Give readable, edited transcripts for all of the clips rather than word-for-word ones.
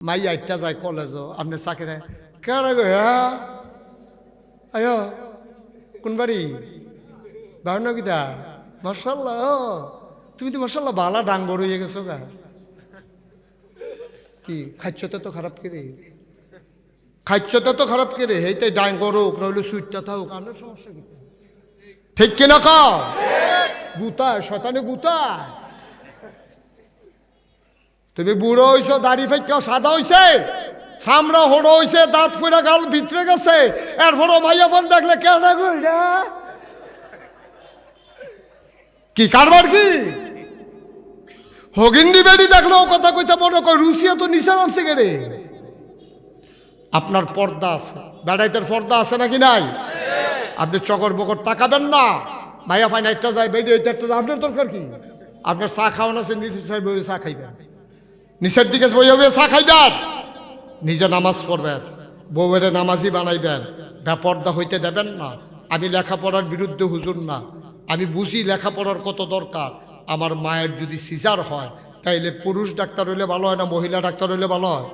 মাই আইটা যায় কলেজও আপনি চাকরি দেয় কেডা গো হ্যাঁ আয়ো কোন বাড়ি বাড়ি না কিতা মার্শাল্লাহ তুমি তো মার্শাল্লাহ বালা ডাঙ্গর হয়ে গেছো গা কি খাচ্ছতে তো খারাপ করে খাচ্ছতে তো খারাপ করে হেইটাই ডাঙ্গর হোক নইলে সুইটটা থাকুক আপনার সমস্যা কি ঠিক কিনা কাও গুতায় শতানে গুতায় তুমি বুড়ো হইছো দাড়ি ফেঁকেও সাদা হইছে সামরা হড়ো হইছে দাঁত ফুড়া গাল ভিতরে গেছে এরপরও মাইয়া ফোন দেখলে কেন কি কারবার কি হগিন্দি বেড়ি দেখলো কথা কইতে মনে কর রুশিয়া তো নিচে নামছে গেলে আপনার পর্দা আছে বেড়াইতের পর্দা আছে নাকি নাই আপনি চকর বকর তাকাবেন না মাইয়া ফাইন একটা যায় বেড়ে একটা যায় আপনার দরকার কি আপনার চা খাওয়ান আছে নিচের বই চা খাইবেন নিচের দিকে বই হবে চা খাইবেন নিজে নামাজ পড়বেন বউয়ের নামাজি বানাইবেন বেপর্দা হইতে দেবেন না আমি লেখাপড়ার বিরুদ্ধে হুজুর না আমি বুঝি লেখাপড়ার কত দরকার আমার মায়ের যদি সিজার হয় তাইলে পুরুষ ডাক্তার হইলে ভালো হয় না মহিলা ডাক্তার হইলে ভালো হয়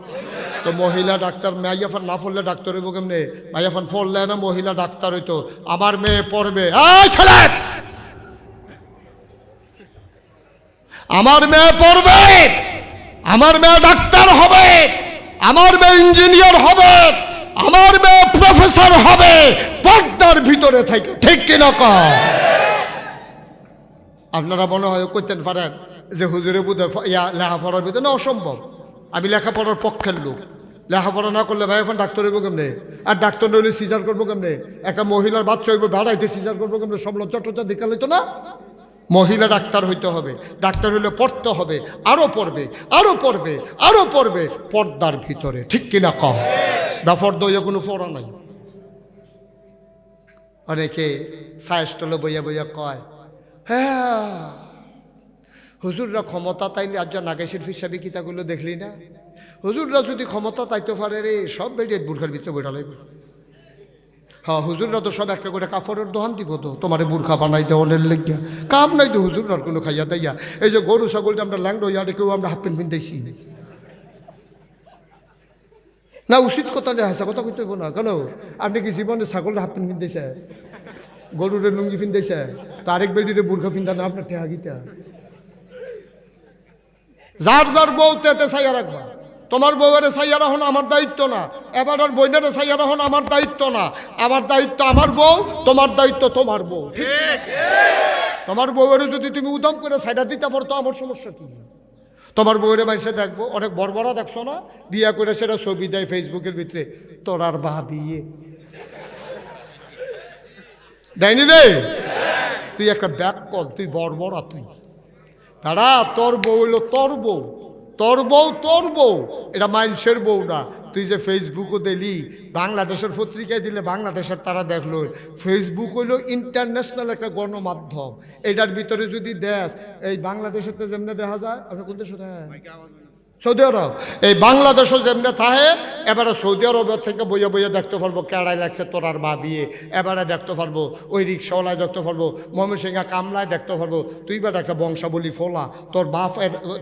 তো মহিলা ডাক্তার মাইয়াফান না পড়লে ডাক্তার হইব কেমনে মাইয়াফান পড়লে না মহিলা ডাক্তার হইতো আমার মেয়ে পড়বে ছেলে আমার মেয়ে পড়বে আমার মেয়ে ডাক্তার হবে আমার মেয়ে ইঞ্জিনিয়ার হবে আমার মেয়ে প্রফেসর হবে পর্দার ভিতরে থাকে ঠিক কিনা কর আপনারা মনে হয় কইতেন পারেন যে হুজুরে বুধ লেখাপড়ার ভিতরে না অসম্ভব আমি লেখাপড়ার পক্ষের লোক লেখাপড়া না করলে ভাই এখন ডাক্তার হইব কেমনে আর ডাক্তার নইলে সিজার করবো কেমনে একটা মহিলার বাচ্চা হইব ভাড়াইতে সিজার করবো কেমনে সব লজ্জা টজ্জা দেখা লইতো না মহিলা ডাক্তার হইতে হবে ডাক্তার হইলে পড়তে হবে আরো পড়বে আরো পড়বে আরো পড়বে পর্দার ভিতরে ঠিক কিনা কম ব্যাপারদ কোনো পড়া নাই অনেকে সায়স্টলে বইয়া বইয়া কয় হ্যাঁ হুজুররা ক্ষমতা তাইলে আজ নাগেশের হিসাবে কিতাগুলো দেখলি না হুজুররা যদি ক্ষমতা তাইতে পারে রে সব বেরিয়ে বুর্খার ভিতরে বইটা লাগবে হ্যাঁ হুজুররা তো সব একটা করে কাপড়ের দোকান দিব তো তোমার বুর্খা বানাই দেওয়ানের লেগিয়া কাম নাই তো হুজুররার কোনো খাইয়া দাইয়া এই যে গরু ছাগলটা আমরা ল্যাংড়ো ইয়ারে কেউ আমরা হাফ প্যান্ট পিনতেছি না উচিত কথা নেই হাসা কথা কইতে না কেন আপনি কি জীবনে ছাগলটা হাফ প্যান্ট পিনতেছে গরুরে লুঙ্গি পিনতেছে তো আরেক বেডিরে বুর্খা পিনতা না আপনার ঠেহা গিতা যার যার বউ তেতে চাইয়া রাখবা তোমার বউয়ের চাইয়া রাখুন আমার দায়িত্ব না এবার আর বইনারে চাইয়া রাখুন আমার দায়িত্ব না আমার দায়িত্ব আমার বউ তোমার দায়িত্ব তোমার বউ তোমার বউয়ের যদি তুমি উদম করে সাইডা দিতে পারতো আমার সমস্যা কি তোমার বউয়ের মানুষে দেখবো অনেক বড় দেখছো না বিয়া করে সেটা ছবি দেয় ফেসবুকের ভিতরে তোর আর বিয়ে দেয়নি রে তুই একটা ব্যাক কল তুই বড় তুই দাঁড়া তোর বউ হইলো তোর বউ তোর বউ তোর বউ এটা মানুষের বউ না তুই যে ফেসবুকও দিলি বাংলাদেশের পত্রিকায় দিলে বাংলাদেশের তারা দেখলো ফেসবুক হইল ইন্টারন্যাশনাল একটা গণমাধ্যম এটার ভিতরে যদি দেশ এই বাংলাদেশের তো যেমনি দেখা যায় আপনি কোন দেশে সৌদি আরব এই বাংলাদেশও যেমনি থাকে এবারে সৌদি আরবের থেকে বইয়ে বইয়ে দেখতে পারবো কেড়াই লাগছে তোর আর বিয়ে এবারে দেখতে পারবো ওই রিক্সাওয়ালায় দেখতে পারবো ময়মনসিংহা কামলায় দেখতে পারবো তুই বেটা একটা বংশাবলী ফোলা তোর বাপ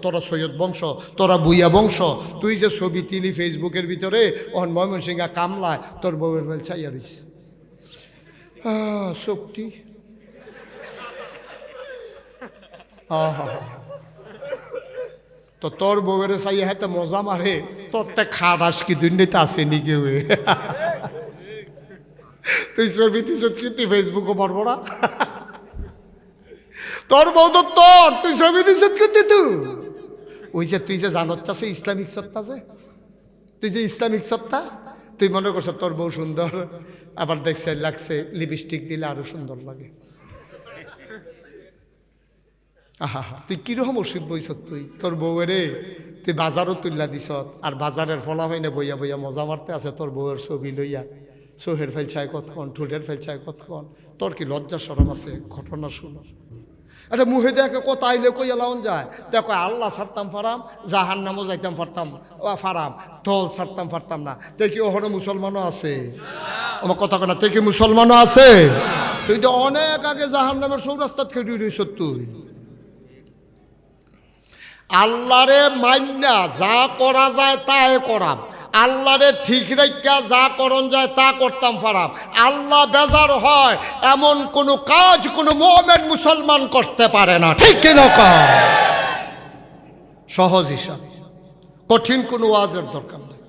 তোরা সৈয়দ বংশ তোরা বুইয়া বংশ তুই যে ছবি তিলি ফেসবুকের ভিতরে ওখান ময়মনসিংহা কামলায় তোর বউয়ের বেল চাইয়া রইস শক্তি তো তোর বউয়ের চাইয়া হাতে মজা মারে তোর তে খাটাস কি দুর্নীতি আছে নিকে তুই ছবি তুই ফেসবুকও পারবো না তোর বউ তো তোর তুই ছবি দিস তুই ওই যে তুই যে জানত চাষে ইসলামিক সত্তা যে তুই যে ইসলামিক সত্তা তুই মনে করছ তোর বউ সুন্দর আবার দেখছে লাগছে লিপস্টিক দিলে আরো সুন্দর লাগে আহা তুই কিরকম অসুখ বইছ তুই তোর বউয়েরে তুই বাজারও তুললা দিস আর বাজারের ফলা হয় না বইয়া বইয়া মজা মারতে আছে তোর বউয়ের ছবি লইয়া চোহের ফেলছায় কতক্ষণ ঠোঁটের ফেলছায় কতক্ষণ তোর কি লজ্জা সরম আছে ঘটনা শুনো আচ্ছা মুহে দেখে কথা আইলে কইয়া লাউন যায় দেখো আল্লাহ ছাড়তাম ফারাম জাহান নামও যাইতাম ফারতাম ফারাম দল ছাড়তাম ফারতাম না তুই কি ওখানে মুসলমানও আছে আমার কথা কেনা তুই কি মুসলমানও আছে তুই তো অনেক আগে জাহান নামের সৌরাস্তাত খেয়ে রইছ তুই আল্লাহরে মান্না যা করা যায় তাই করাম, আল্লাহরে ঠিক রেখা যা করণ যায় তা করতাম পারাম। আল্লাহ বেজার হয় এমন কোনো কাজ কোনো মুমিন মুসলমান করতে পারে না, ঠিক কিনা কয়? সহজ হিসাব, কঠিন কোনো ওয়াজের দরকার নেই।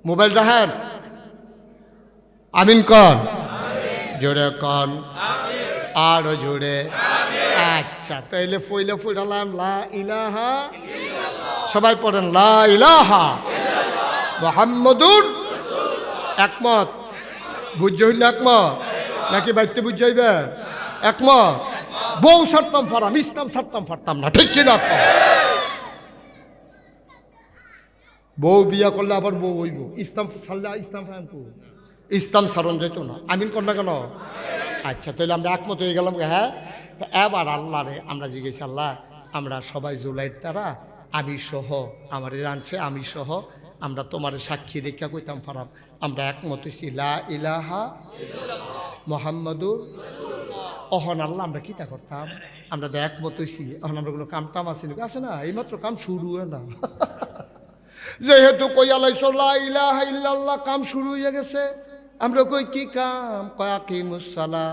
মোবাইল রাখেন, আমিন কন, জোরে কন, আরো জোরে। আচ্ছা তাইলে ফইলে ফুটালাম লা ইলাহা, সবাই পড়েন লা ইলাহা মুহাম্মাদুর। একমত? বুঝছই না একমত নাকি বাইতে বুঝাইবে? একমত? বউ ছাড়তাম ফারাম, ইসলাম ছাড়তাম পারতাম না, ঠিক কিনা? বউ বিয়া করলে আবার বউ হইব, ইসলাম ছাড়লে ইসলাম ফাহামকু, ইসলাম সারণ যেত না। আমিন কর না কেন? আচ্ছা তাহলে আমরা একমত হয়ে গেলাম। হ্যাঁ, এবার আল্লাহ রে আমরা জিজ্ঞেস, আল্লাহ আমরা সবাই জুলাইয়ের তারা, আমি সহ আমার জানছে, আমি সহ আমরা তোমার সাক্ষী রেখা কইতাম পারাম আমরা একমত হয়েছি লা ইলাহা মুহাম্মাদুর। অহন আল্লাহ আমরা কিতা করতাম? আমরা তো একমত হয়েছি, এখন আমরা কোনো কাম টাম আছে না, এইমাত্র কাম শুরু হয় না। যেহেতু কই আলাইছো লা ইলাহা ইল্লাল্লাহ, কাম শুরু হয়ে গেছে। আমরা কই কি কাম? কয় আকিমুস সালাহ,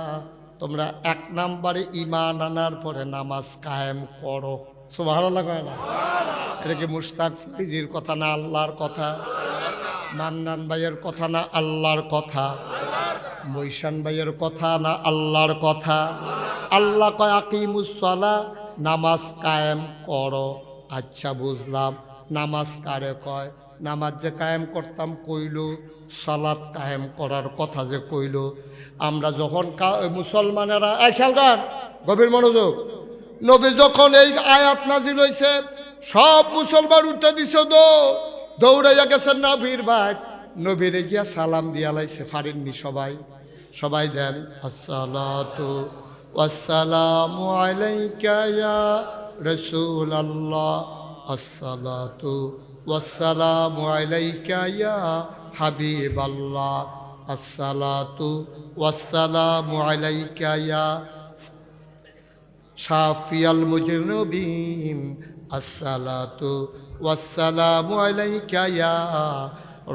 তোমরা এক নাম্বারে ঈমান আনার পরে নামাজ কায়েম করো। সুবহানাল্লাহ কয় না? এটা কি মুশতাক ফৈজির কথা না আল্লাহর কথা? মান্নান ভাইয়ের কথা না আল্লাহর কথা? মৈশান ভাইয়ের কথা না আল্লাহর কথা? আল্লাহ কয় আকিমুস সালাহ, নামাজ কায়েম করো। আচ্ছা বুঝলাম, নামাজ কারে কয়? নামাজ যে কায়েম করতাম কইল, সালাত কায়েম করার কথা যে কইল। আমরা যখন মুসলমানেরা খেয়াল করেন, গভীর মনোযোগ, নবী যখন এই আয়াত নাজিল হইছে সব মুসলমান উঠে দিছ, দৌড়াইয়া গেছেন নবীর ভাই, নবীরে গিয়া সালাম দিয়া লাইছে, ফারেননি সবাই? সবাই দেন আসসালাতু ওয়াসসালামু আলাইকা ইয়া রাসূলুল্লাহ, আসসালাতু ওয়াসসালামু আলাইকা ইয়া হাবিবাল্লাহ, আসসালাতু ওয়াসসালামু আলাইকা ইয়া শাফিয়াল মুজরিমিন, আসসালাতু ওয়াসসালামু আলাইকা ইয়া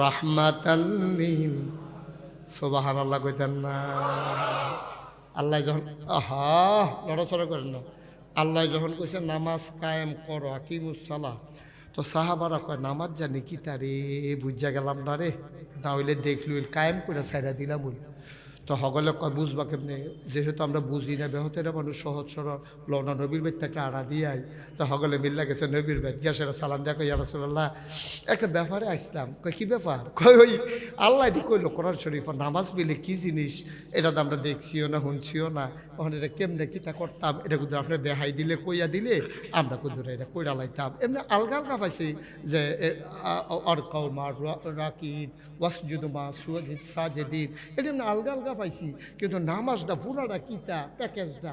রাহমাতাল লিল। সুবহানাল্লাহ কইতেন না? আল্লাহ যখন লড়াচড়া করেন না, আল্লাহ যখন কইছে নামাজ কায়েম করো আকিমুস সালাহ, তো সাহাবারা কয় নামাজ জানি কি তারে বুঝা গেলাম না রে, তাহলে দেখলু কায়েম করে ছাইরা দিলাম। তো হগলে কয় বুঝবা কেমনে, যেহেতু আমরা বুঝি না, বেহতেরা মানুষ সহজ সরল লওনা নবীর বেদ থেকে আড়া দিয়াই। তো হগলে মিল্লা গেছে নবীর বেদ, গিয়া সেটা সালাম দেখো ইয়া রাসূলুল্লাহ একটা ব্যাপারে আসলাম। কয় কি ব্যাপার? কয় ওই আল্লাহ দি কইল কোরআন শরীফ নামাজ মিলে কি জিনিস, এটা তো আমরা দেখছিও না শুনছিও না, তখন এটা কেমনে কিতা করতাম, এটা কিন্তু আপনি দেখাই দিলে কইয়া দিলে আমরা কিন্তু এটা কইরা লাইতাম। এমনি আলগা আলগা পাইছি যে অরকাউ মা রাকিদ ওয়াসজুদু মা সাজিদিন, এটা এমনি আলগা আলগা পাইছি, কিন্তু নামাজটা পুরাটা কিতা প্যাকেজটা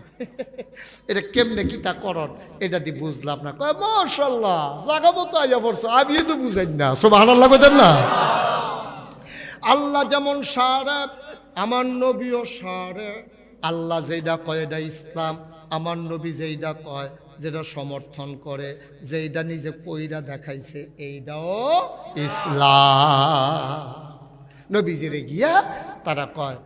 এটা কেমনে কিতা করন এটা দিয়ে বুঝলাম না। কয় মাশাআল্লাহ জাগা মতো আইয়া পড়ছো, আমি তো বুঝাই না। সুবহানাল্লাহ কইতেন না? আল্লাহ যেমন সারে, আমার নবীও সারে। আল্লাহ যেটা কয় এটা ইসলাম, আমার নবী যেইটা কয়, যেটা সমর্থন করে, যেইটা নিজে কইরা দেখাইছে, এইটাও ইসলাম। নবীজিরে গিয়া তারা কয়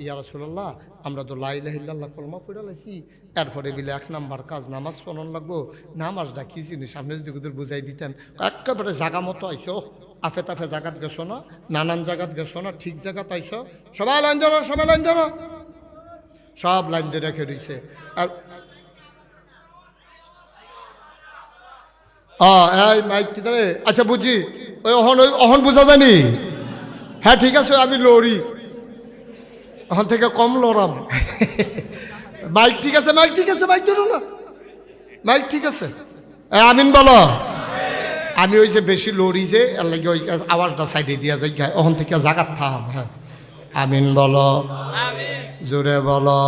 ইয়া রাসূলুল্লাহ আমরা তো লা ইলাহা ইল্লাল্লাহ কলমা পড়া লাইছি, এরপরে বিলে এক নাম্বার কাজ নামাজ পড়ন লাগবো। নামাজটা কি জিনিস আপনি যদি ওদের বুঝাই দিতেন। একেবারে জাগা মতো আইসো, আফে তাফে জাগাত গেছো না, নানান জায়গাত গেছো না, ঠিক জায়গাত আইসো। সবাই লাইন ধরো, সবাই লাইন ধরো, সব লাইন দিয়ে রেখে রয়েছে। আর এই মাইক কি তারে? আচ্ছা বুঝি, ওই অহন বুঝা জানি। হ্যাঁ ঠিক আছে, আমি লড়ি ওখান থেকে কম লড়াম। মাইক ঠিক আছে, মাইক ঠিক আছে, মাইক ধরো না, মাইক ঠিক আছে। আমিন বলো। আমি ওই যে বেশি লড়ি যে এর লাগে ওই আওয়াজটা সাইডে দিয়া যাই, ওখান থেকে জাগাত থাম। হ্যাঁ আমিন বলো, জোরে বলো।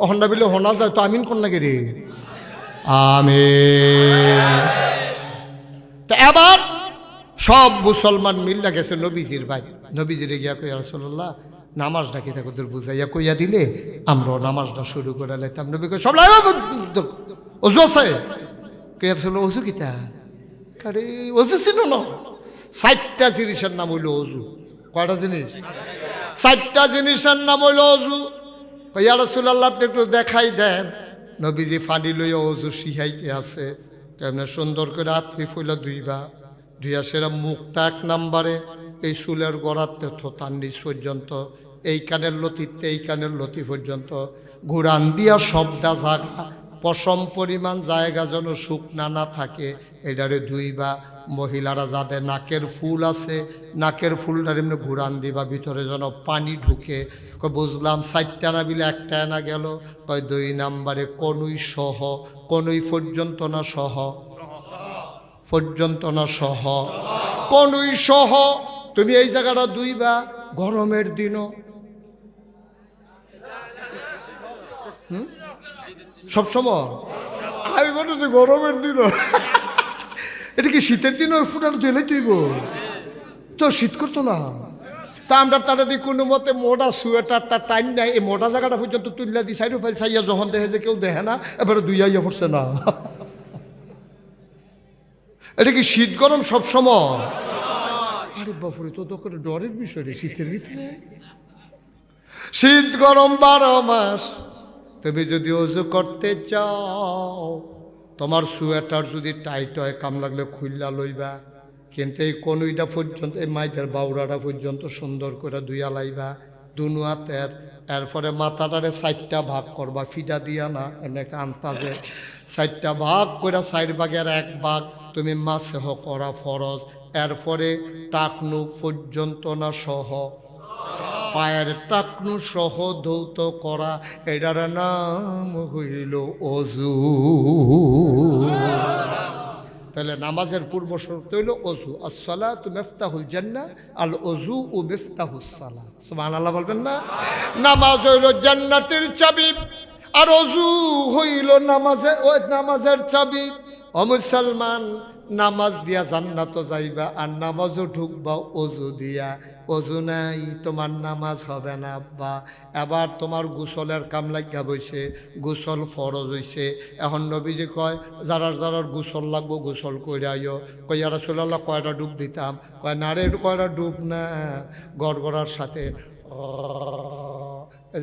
ওখানটা বিলে হোনা যায় তো আমিন কোন নাকি রে? আমিন। তা এবার সব মুসলমান মিল্লা গেছে নবীজির ভাই, নবীজিরে গিয়া কই রাসূলুল্লাহ নামাজটা কি তাকে তোর বুঝাইয়া কইয়া দিলে আমরা নামাজটা শুরু করে লাইতাম। নবী কই সব অজু আছে? কে আসলে অজু কিতা? আরে অজু চিনো না? 4টা জিনিসের নাম হইল অজু। কয়টা জিনিস? 4টা জিনিসের নাম হইল অজু। ইয়া রাসূলুল্লাহ আপনি একটু দেখাই দেন। নবীজি ফানি লইয়া অজু শিখাইতে আছে, কেমনে সুন্দর করে আত্রি ফুইলা দুইয়া সেরা মুখটা 1 নম্বরে, এই চুলের গোড়াতে থোতার নিচ পর্যন্ত, এই কানের লতিতে এই কানের লতি পর্যন্ত ঘুরান দিয়া সবটা জায়গা, পশম পরিমাণ জায়গা যেন শুকনা না থাকে, এটারে ধুইবা। মহিলারা যাদের নাকের ফুল আছে, নাকের ফুলটার এমনি ঘুরান দিবা, ভিতরে যেন পানি ঢুকে। বুঝলাম 4টা না বিলে 1টা না গেল। 2 নম্বরে কনুই সহ, কনুই পর্যন্ত না সহ, পর্যন্ত না সহ, কনুই সহ তুমি এই জায়গাটা ধুইবা। গরমের দিনও সবসময় আমি বলছি গরমের দিনও, এটা কি শীতের দিনও ফুটানো তুলে তুইব তো শীত করতো না। তা আমরা তারা দিয়ে কোনো মতে মোটা সোয়েটারটা টাইম নেয়, এই মোটা জায়গাটা পর্যন্ত তুললা দিই সাইডও ফাইল চাইয়া, যখন দেখে যে কেউ দেখে না এবারে দুইয়া পড়ছে না। এটা কি শীত গরম সবসময়? আরে বাপুরে, তো তো করে ডরের বিষয় রে শীতের ভিতরে। শীত গরম 12 মাস। তুমি যদি অজু করতে চাও, তোমার সোয়েটার যদি টাইট হয়, কাম লাগলে খুললা লইবা, কিন্তু এই কনুইটা পর্যন্ত, এই মাইদের বাউরাটা পর্যন্ত সুন্দর করে ধুইয়া লাইবা দুনো হাতের। এরপরে মাথাটারে 4টা ভাগ করবা, ফিটা দিয়া না, এনে একটা আন্তাজে 4টা ভাগ করে 4 ভাগের 1 ভাগ তুমি মাসেহ করা ফরজ। এরপরে টাকনু পর্যন্ত না সহ, পায়ের টাকনু সহ ধৌত করা, এটার নাম হইল অজু। তাহলে নামাজের পূর্ব শর্ত হইল অজু। আসসালাতু মিফতাহুল জান্নাহ, আল অজু ও মিফতাহুস সালাত। সুবহানাল্লাহ বলবেন না? নামাজ হইল জান্নাতের চাবি, আর অজু হইল নামাজের চাবি। ও মুসলমান, নামাজ দিয়া জান্নাতও যাইবা, আর নামাজও ঢুকবা অজু দিয়া। অজু নাই তোমার নামাজ হবে না আব্বা। এবার তোমার গোসলের কাম লাগিয়া বইছে, গোসল ফরজ হইছে। এখন নবীজি কয় যারা গোসল লাগবো গোসল করে আইও। কই ইয়া রাসূলুল্লাহ কয়টা ডুব দিতাম? কয় না রে, কয়টা ডুব না, গড়গড়ার সাথে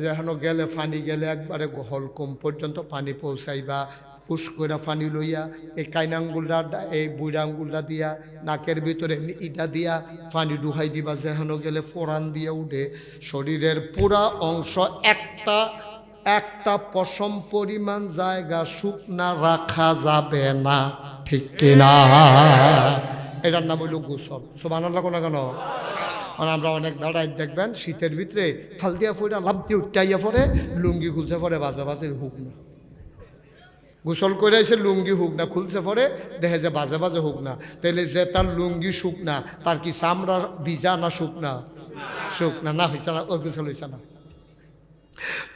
যেন গেলে পানি গেলে একবারে হলকম পর্যন্ত পানি পৌঁছাইবা। পুষ করে পানি লইয়া এই কাইন আঙ্গুলটা, এই বুড়া আঙ্গুলটা দিয়া নাকের ভিতরে ইটা দিয়া পানি ডুহাই দিবা, যেন গেলে ফোড়ান দিয়ে উঠে। শরীরের পুরা অংশ একটা পশম পরিমাণ জায়গা শুকনা রাখা যাবে না, ঠিক কিনা? এটার নাম হইল গোসল। সুবহানাল্লাহ কোনা কেন? আমরা অনেক বেড়াই দেখবেন শীতের ভিতরে ফাল দিয়া ফোড়া লাভ দিয়ে উঠাইয়া পরে লুঙ্গি খুলছে পরে বাজে বাজে হুক না, গোসল করে এসে লুঙ্গি হুক না, খুলছে পরে দেখে যে বাজে বাজে হুক না। তাহলে যে তার লুঙ্গি শুকনা, তার কি চামড়া ভিজা না শুকনা? শুকনা না হয়েছে না, ও গোসল হয়েছে না,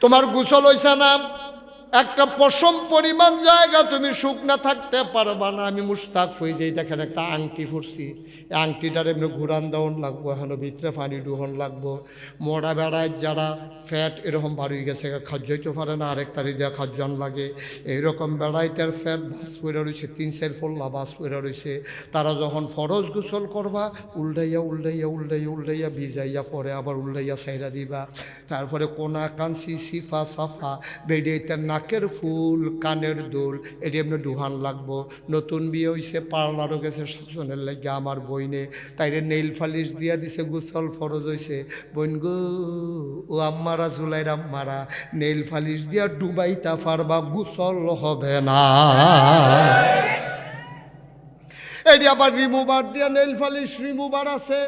তোমার গোসল হয়েছে না। একটা পশম পরিমাণ জায়গা তুমি শুকনা থাকতে পারবা না। আমি মুস্তাক হয়ে যাই, দেখেন একটা আংটি ফুরছি, এই আংটিটার এমনি ঘুরান দেওয়ান লাগবো, এখন ভিতরে পানি ডুহন লাগবো। মোড়া বেড়ায় যারা ফ্যাট এরকম বাড়ি গেছে, খাদ্য হইতে পারে না, আরেক তারি দেওয়া খাদ্যান লাগে, এইরকম বেড়াইতের ফ্যাট বাস পড়ে রয়েছে, 3-4 ফোল্লা বাস পড়ে রয়েছে। তারা যখন ফরজ গোসল করবা, উল্টাইয়া ভিজাইয়া পরে আবার উল্টাইয়া সাইরা দিবা। তারপরে কোনা কানসি সিফা সাফা বেড়িয়ে নাকের ফুল, কানের দুল, এটি এমনি ডুহান লাগবো। নতুন বিয়ে হয়েছে, পার্লারও গেছে শাসনের লাগে আমার বইনে, তাইরে নেইল ফালিশ দিয়া দিছে, গোসল ফরজ হয়েছে। বইন গো, ও আম্মারা জুলাইর আম্মারা, নেইল ফালিশ দিয়া ডুবাইতা পারবা, গোসল হবে না। এটি আবার রিমুভার দিয়া, নেইল ফালিশ রিমুভার আছে,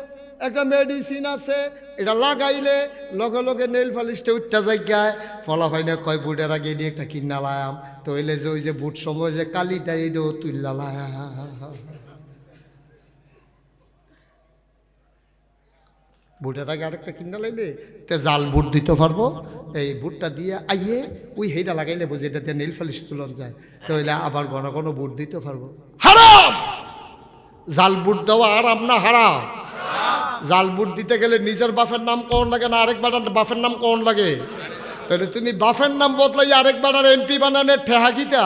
একটা মেডিসিন আছে, এটা লাগাইলে লগে লগে নেইল ফালিশটা উঠতে যায়। ফলাফাইনে কয় বুটের আগে এটি একটা কিনা লায়াম, তো এলে যে ওই যে বুট সময় যে কালিটা এটাও তুললা লায়া। বুটের আগে আরেকটা কিনা লাইলে তে জাল বুট দিতে পারবো। এই বুটটা দিয়ে আইয়ে ওই হেইটা লাগাইলে বুঝে এটা দিয়ে নেইল ফালিশ তুলন যায়, তো এলে আবার ঘন ঘন বুট দিতে পারবো। হারাম! জাল বুট দেওয়া আরাম না হারাম? জাল বুট দিতে গেলে নিজের বাপের নাম কোন লাগে না আরেক বেটার বাপের নাম কোন লাগে? তাহলে তুমি বাপের নাম বদলাই আরেক বেটার এমপি বানানোর ঠেহা কিতা?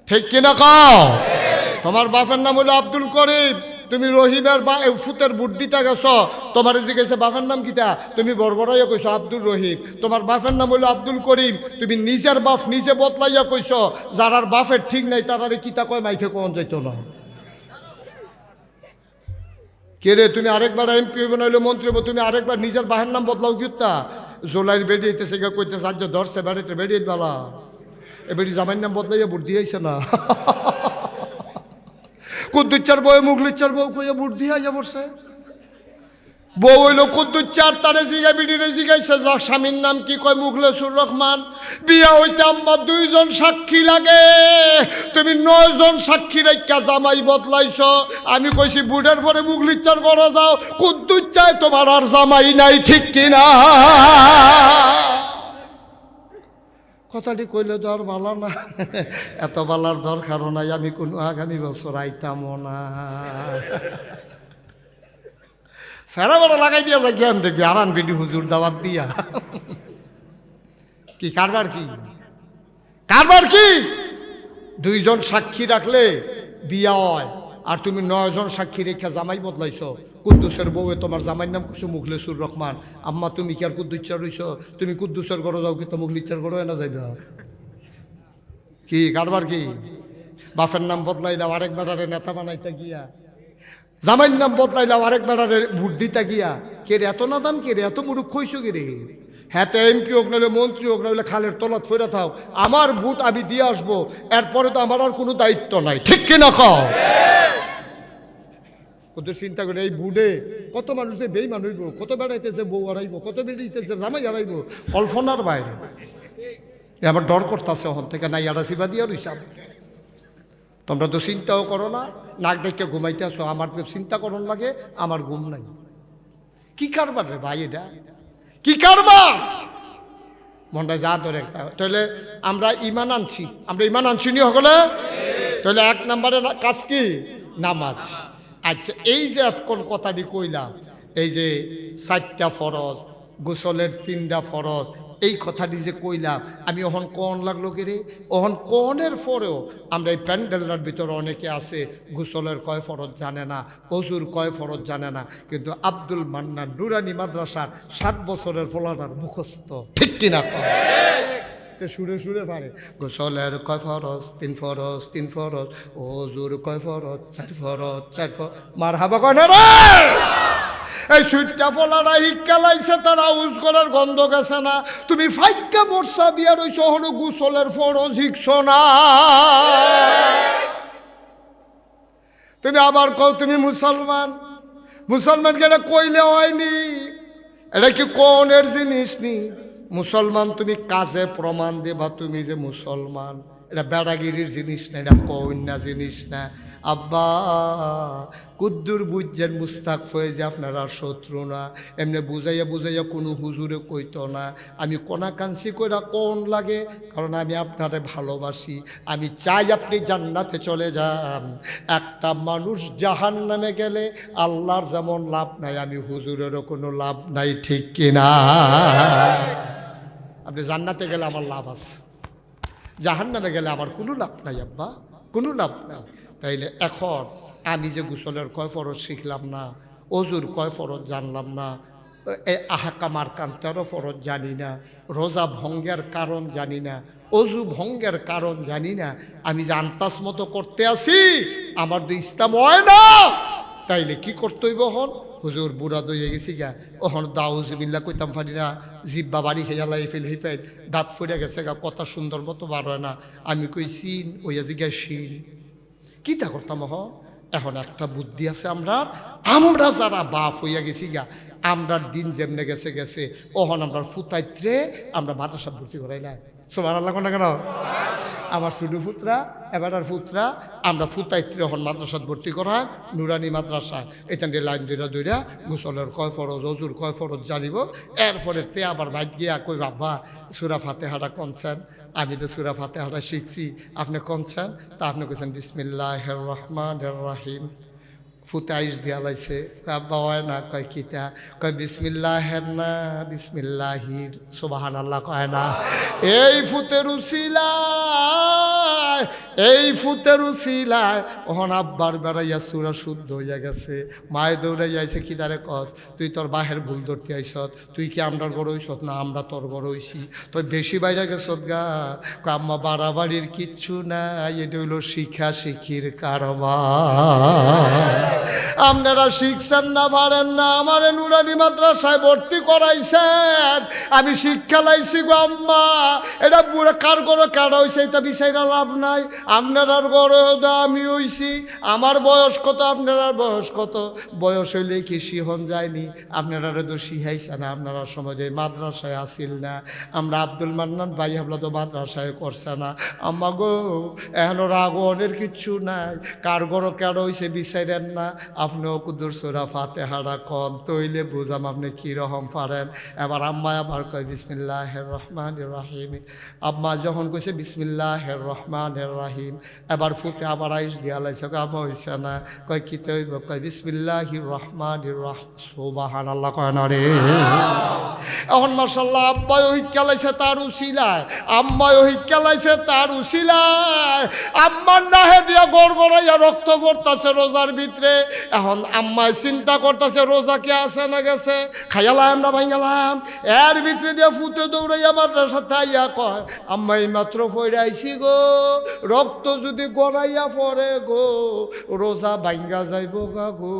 ঠিক কিনা কও? তোমার বাপের নাম হলো আব্দুল করিম, তুমি রহিমের বা ফুতের বুট দিতে গেছো, তোমার জিজ্ঞেসে বাপের নাম কিটা, তুমি বড়বড়াইয়া কইছো আব্দুল রহিম। তোমার বাপের নাম হলো আব্দুল করিম, তুমি নিজের বাপ নিজে বদলাইয়া কইছো, যারার বাপের ঠিক নাই তারারে কিতা কয় মাইকে কোন যাইতো না। কে রে তুমি আরেকবার এমপি বানাইলে মন্ত্রী হবো, তুমি আরেকবার নিজের বাহের নাম বদলাও কিতা? জোলাইয়ের বেরিয়েছে গা কইতেছে আজ ধরছে বাড়িতে বেরিয়ে বালা, এ বেটি জামাইয়ের নাম বদলাইয়া বুট দিয়েছে না। কুদ্দুচ্চার বউ মুগলিচ্চার বউ কইয়া বুট দিয়ে আইয়া পড়ছে। বউ হইল কুদ্দুচ্চার, তারে জিগা বিডিরে জিগাইছে যা স্বামীর নাম কি, কয় মুখলেসুর রহমান। বিয়া হইতে আম্মা 2 জন সাক্ষী লাগে, তুমি 9 জন সাক্ষী রেখা জামাই বদলাইছ। আমি কইছি বুটের পরে মুগলিচ্চার করো যাও, কুদ্দুচ্চায় তোমার আর জামাই নাই, ঠিক কিনা? কথাটি কইলে তো আর ভালো না, এত বালার দরকারও নাই, আমি কোনো আগামী বছর আইতামও না। সারা বড় লাগাই দিয়া যায় জ্ঞান দেখবি আরান বিডি হুজুর দাওয়াত দিয়া। কি কারবার কি কারবার কি? 2 জন সাক্ষী রাখলে বিয়া হয়, আর তুমি 9 জন সাক্ষী রেখা জামাই বদলাইছ। কুদ্দুসের বউয়ে তোমার জামাইয়ের নাম কিছু মুখলেসুর রহমান। আম্মা তুমি কি আর কুদ্দুচ্চার রইছ? তুমি কুদ্দুসের ঘরে যাও, কিন্তু মুখলিচ্চার ঘরে না যাইবা। কি কারবার কি? বাপের নাম বদলাইলাম আরেক বেটারে নেতা বানাইতে গিয়া, জামাইয়ের নাম বদলাইলাম আরেক বেটারে ভোট দিতে গিয়া। কে রে এত নাদান, কে রে এত মুরুক্ষ হইছ কে রে? হ্যাঁ তো এমপি হোক নাহলে মন্ত্রী হোক নাহলে খালের তলাত ফেরা থাও, আমার ভোট আমি দিয়ে আসবো, এরপরে তো আমার আর কোনো দায়িত্ব নাই, ঠিক কিনা কও? কত চিন্তা করে এই বুড়ে কত মানুষ যে বেইমান হইব, কত বেড়াইতেছে বউ হারাইব, কত বেড়াইতেছে জামাই হারাইব, কল্পনার বাইরে। আমার ডর করতেছে হন থেকে নাই আড়াশিবা দিয়া রইসাম। তোমরা তো চিন্তাও করো না, নাক ডেকে ঘুমাইতে আসো, আমার তো চিন্তা করন লাগে, আমার ঘুম নাই। কি কারবার রে ভাই এটা, কি কারবার? মনটা যা ধরে তাহলে আমরা ইমান আনছি, আমরা ইমান আনছি নি হলে, তাহলে 1 নম্বরে কাজ কি? নামাজ। আচ্ছা এই যে কোন কথাটি কইলাম, এই যে 4টা ফরজ, গোসলের 3টা ফরজ, এই কথাটি যে কইলাম আমি ওহন কন লাগলো কে রে? ওহন কনের পরেও আমরা এই প্যান্ডেলটার ভিতরে অনেকে আছে গোসলের কয় ফরজ জানে না, অজুর কয় ফরজ জানে না, কিন্তু আব্দুল মান্নান নুরানি মাদ্রাসার 7 বছরের ফলাটার মুখস্থ, ঠিক কিনা? সুরে সুরে পারে গোসলের কয় ফরজ 3 ফরজ 3 ফরজ, অজুর কয় ফরজ 4 ফরজ 4 ফরজ। মারহাবা কয় না রে? এই সুইটটা ফলাটা হিক্কা লাইছে, তারা উজ করার গন্ধ গেছে না, তুমি ফাইক্কা বর্ষা দিয়া রইছ হলো গোসলের ফরজ হিকছ না। তুমি আবার কও তুমি মুসলমান, মুসলমানকে এটা কইলে হয়নি, এটা কি কোনের জিনিস নি? মুসলমান তুমি কাজে প্রমাণ দেবা তুমি যে মুসলমান, এটা বেড়াগিরির জিনিস না, এটা কন্যা জিনিস না। আব্বা কুদ্দুর বুঝছেন মুস্তাক ফয়েজ আপনারা শত্রু না, এমনি বুঝাইয়া বুঝাইয়া কোনো হুজুরে কইতো না। আমি কোনাকাঞ্চি কইরা কোন লাগে, কারণ আমি আপনারে ভালোবাসি, আমি চাই আপনি জান্নাতে চলে যান। একটা মানুষ জাহান্নামে গেলে আল্লাহর যেমন লাভ নাই, আমি হুজুরেরও কোনো লাভ নাই, ঠিক কিনা? আপনি জান্নাতে গেলে আমার লাভ আছে, জাহান্নামে গেলে আমার কোনো লাভ নাই আব্বা, কোনো লাভ নাই। তাইলে এখন আমি যে গোসলের কয় ফরজ শিখলাম না, অজুর কয় ফরজ জানলাম না, আহকামার কাম 13 ফরজ জানি না, রোজা ভঙ্গের কারণ জানি না, অজু ভঙ্গের কারণ জানি না, আমি যে আন্তাজ মতো করতে আসি, আমার তো ইসলাম হয় না। তাইলে কি করতে হইব? হন হুজুর বুড়া দইয়ে গেছি গা, ওহন দাউজুবিল্লা কইতাম পারি না, জিব্বা বাড়ি খেয়ালা এফেল হিফেল, দাঁত ফুড়ে গেছে গা, কথা সুন্দর মতো বার হয় না। আমি কই সিন ওইয়া জিগা শিন, কি তা করতাম? এখন একটা বুদ্ধি আছে আমরা, আমরা যারা বাপ হইয়া গেছি গা, আমরার দিন যেমনে গেছে গেছে, ওহন আমরা ফুতাইত্রে আমরা মাদ্রাসা ভর্তি করাই না। সুবহানাল্লাহ না কেন? আমার ছোট পুত্রা এবারের পুত্রা আমরা ফুতাইত্রে হন মাদ্রাসাত ভর্তি করা, নুরানি মাদ্রাসা। এখান দিয়ে লাইন দইরা দইরা গোসলের কয় ফরজ অজুর কয় ফরজ জানিব। এরপরে তে আবার বাইক গিয়া কই বাবা সূরা ফাতিহাটা কনছেন, আমি তো সূরা ফাতিহাটা শিখছি, আপনি কনছেন? তা আপনি কইছেন বিসমিল্লাহির রহমানির রহিম। ফুতে আইস দিয়া লাইছে, আব্বা হয় না, কয় কিতা? কয় বিসমিল্লাহের না বিসমিল্লাহির, সুবহানাল্লাহ কয় না। এই ফুতের উসিলায় এই ফুতের উসিলায় ওহন আব্বার বেড়াইয়া সুরা শুদ্ধ হইয়া গেছে। মায়ে দৌড়াই আইছে কি তারে কস তুই তোর বাহের ভুল ধরতে আইসত, তুই কি আমরার গড় হইসত না আমরা তোর গড় হইছি, তোর বেশি বাইরে গেছত গা। আম্মা বাড়াবাড়ির কিচ্ছু নাই, এটা হইল শিক্ষা শিখির কারবার। আপনারা শিখছেন না পারেন না, আমার নুরানি মাদ্রাসায় ভর্তি করাইছেন, আমি শিক্ষা লাইছি গো আম্মা। এটা বুড়ো কার গড়ে কারা হয়েছে এটা বিচাইরা লাভ নাই। আপনার গড়ে আমি হইছি, আমার বয়স কত আপনার বয়স কত, বয়স হইলে কি শিহন যায়নি? আপনারা তো শিখাইছে না, আপনারা সময় মাদ্রাসায় আসিল না। আমরা আব্দুল মান্নান ভাই হাবলা তো মাদ্রাসায় করছে না। আম্মা গো এখনো রাগনের কিচ্ছু নাই, কার গড়ে কারা হয়েছে বিচাইরেন না। আপনিও কুদুর সুরা ফাতেহারা কন তৈলে বুঝাম আপনি কীরকম পারেন। এবার আম্মা আবার কয় বিসমিল্লাহির রহমানির রহিম। আম্মা যখন কইছে বিসমিল্লাহির রহমানির রহিম, এবার ফুতে আবার আইস দিয়া লাইছে, আম্মা হইছে না। কয় কি তৈব? কয় বিসমিল্লাহির রহমানির রহিম। সুবহানাল্লাহ কয় না রে। এখন মাশাআল্লাহ আব্বাই শিক্ষা লাইছে তার উসিলায়, আম্মাও শিক্ষা লাইছে তার উসিলায়। আম্মার নাহে দিয়া গড় গড়াইয়া রক্ত পড়তাছে রোজার ভিতরে। এখন আম্মায় চিন্তা করতেছে রোজা কে আছে না গেছে, খাইয়ালাম না ভাইয়ালাম। এর ভিতরে দিয়ে ফুটে দৌড়াইয়া মাদ্রাসা তাইয়া কয় আম্মাই মাত্র ফইরাইছি গো, রক্ত যদি গড়াইয়া পড়ে গো রোজা ভাঙ্গা যাইব গা গো।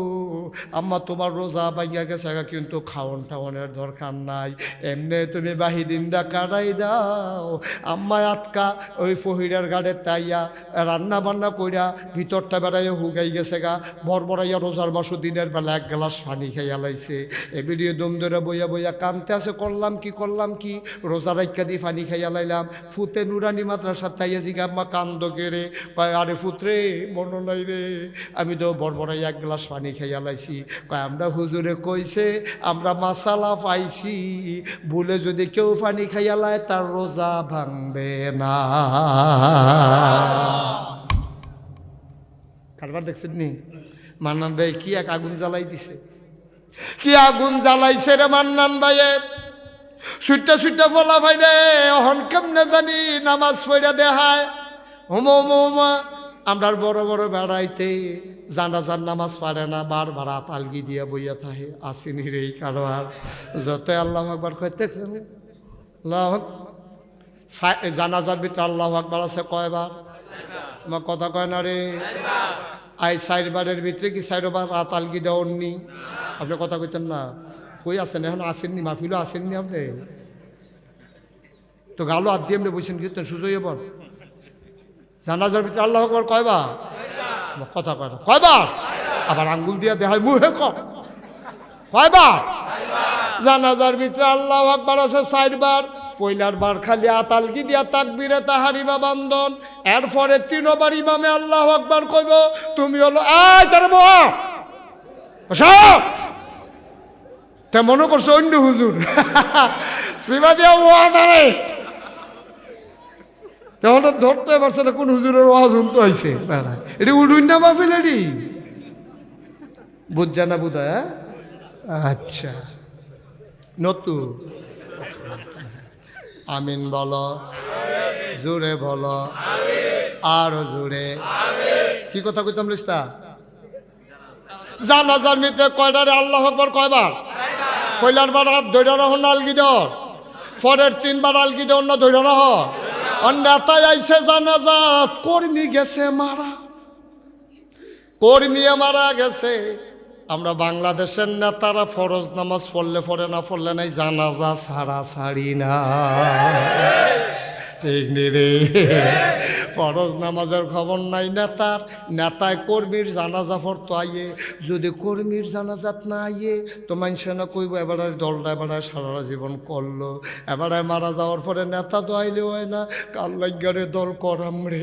আম্মা তোমার রোজা ভাঙ্গা গেছে গা, কিন্তু খাওয়ন টাওনের দরকার নাই, এমনি তুমি বাহি দিনটা কাটাই দাও। আম্মা আতকা ওই ফহিরের গাড়ে তাইয়া রান্না বান্না কইরা ভিতরটা বেড়াইয়া হুগাই গেছে গা, বড়াইয়া রোজার মাসু দিনের বেলা এক গ্লাস পানি খাইয়া লাইছে। এবিডিও দম ধরে বইয়া বইয়া কানতে আছে, করলাম কি রোজা রাইকা দিয়ে পানি খাইয়া লাইলাম। ফুতে নুরানি মাদ্রাসা তাইয়া জিগা আম্মা কান্দ কেড়ে কয় আরে ফুতরে মনে নাই রে, আমি তো বড়াইয়া এক গ্লাস পানি খাইয়া লাইছি। কয় আমরা হুজুরে কইছে আমরা মাসালা পাইছি, ভুলে যদি কেউ পানি খাইয়া লায় তার রোজা ভাঙবে না। কারবার দেখছেন নি? মান্নান ভাই কি এক আগুন জ্বালাই দিছে, কি আগুন জ্বালাইছে রে মান্নান ভাইয়ে। সুইটা সুইটা ফলা ভাই রে, অহন কেমনে জানি নামাজ পড়া দেখায় হোমা। আমরার বড় বড় বেড়াইতে জানাজার নামাজ পারে না, বারবার আতালগি দিয়া বইয়া থাকে। আসিনি রে এই কারবার যত আল্লাহ আকবার কইতে জানাজার ভিতরে আল্লাহ আকবার আছে কয়বার? আমার কথা কয় না রে। আই 4 বারের ভিতরে কি 4 বার রাত আলগি দেওয়াননি? আপনি কথা কইতেন না, কই আছেন এখন? আসেননি, মাহফিলও আসেননি আপনি তো, গালো হাত দিয়ে এমনি বলছেন কীর্তন সুযোগ এবার। জানাজার ভিতরে আল্লাহ আকবার কয়বার? কথা কয় না, কয়বার? আবার আঙ্গুল দিয়া দেখায় মুহে কয়বার? জানাজার ভিতরে আল্লাহ আকবার আছে 4 বার। পয়লার বার খালি আতালগি দিয়া তাকবীরে তাহারিমা বান্ধন, এরপরে 3 বার ইমামে আল্লাহ আকবার কইব। তুমি হলো আয় তার মোয়া তে মনে করছো অন্য হুজুর সিবা দিয়া ওয়া ধরে, তখন ধরতে পারছে না কোন হুজুরের ওয়াজ শুনতে হয়েছে। এটি উডুন না মাহফিল, এটি বুঝছা না বুঝা? আচ্ছা নতুন আমিন বলো, জোরে বলো, আরো জোরে। কি কথা কইতাম লিস্তা? জানাজার মিত্রে কয়টারে আল্লাহ আকবার কয়বার? পয়লার বার ধৈর্য রহ না আলগি দেওয়ার, পরের 3 বার আলগি দেওয়ার না ধৈর্য রহ। নেতায় আইসে জানাজা, কর্মী গেছে মারা, কর্মী মারা গেছে। আমরা বাংলাদেশের নেতারা ফরজ নামাজ পড়লে পড়ে না পড়লে নাই, জানাজা ছাড়া ছাড়ি না। ঠিক নি রে? ফরজ নামাজের খবর নাই নেতার, নেতায় কর্মীর জানাজা পড়তো আইয়ে। যদি কর্মীর জানাজাত না আইয়ে তো মানুষে না কইব এবারে দলটা এবারে সারা জীবন করলো, এবারে মারা যাওয়ার পরে নেতা তো আইলে হয় না, কাল লাগিয়ারে দল করাম রে,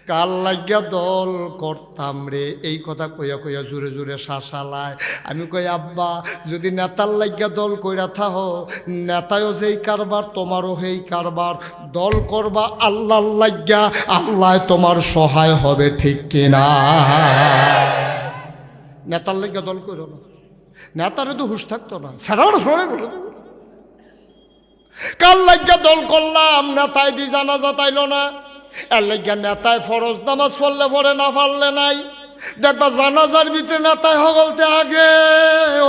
কাল লাগিয়া দল করতাম রে। এই কথা কইয়া কইয়া জোরে জোরে শাসালায়। আমি কই আব্বা যদি নেতার লাগিয়া দল কইরা থাহ, নেতায়ও যেই কারবার তোমারও সেই কারবার, দল করবা আল্লাহর লাগিয়া, আল্লাহ তোমার সহায় হবে, ঠিক কিনা? নেতার লাগিয়া দল করো না, নেতারে তো হুশ থাকতো না, সারা সবাই বলে দেবে কার লাগিয়া দল করলাম? নেতায় দি জানাজা তাইল না, এর লাগিয়া নেতায় ফরজ নামাজ পড়লে পড়ে, না পারলে নাই। দেখবা জানাজার ভিতরে নেতায় হগলতে আগে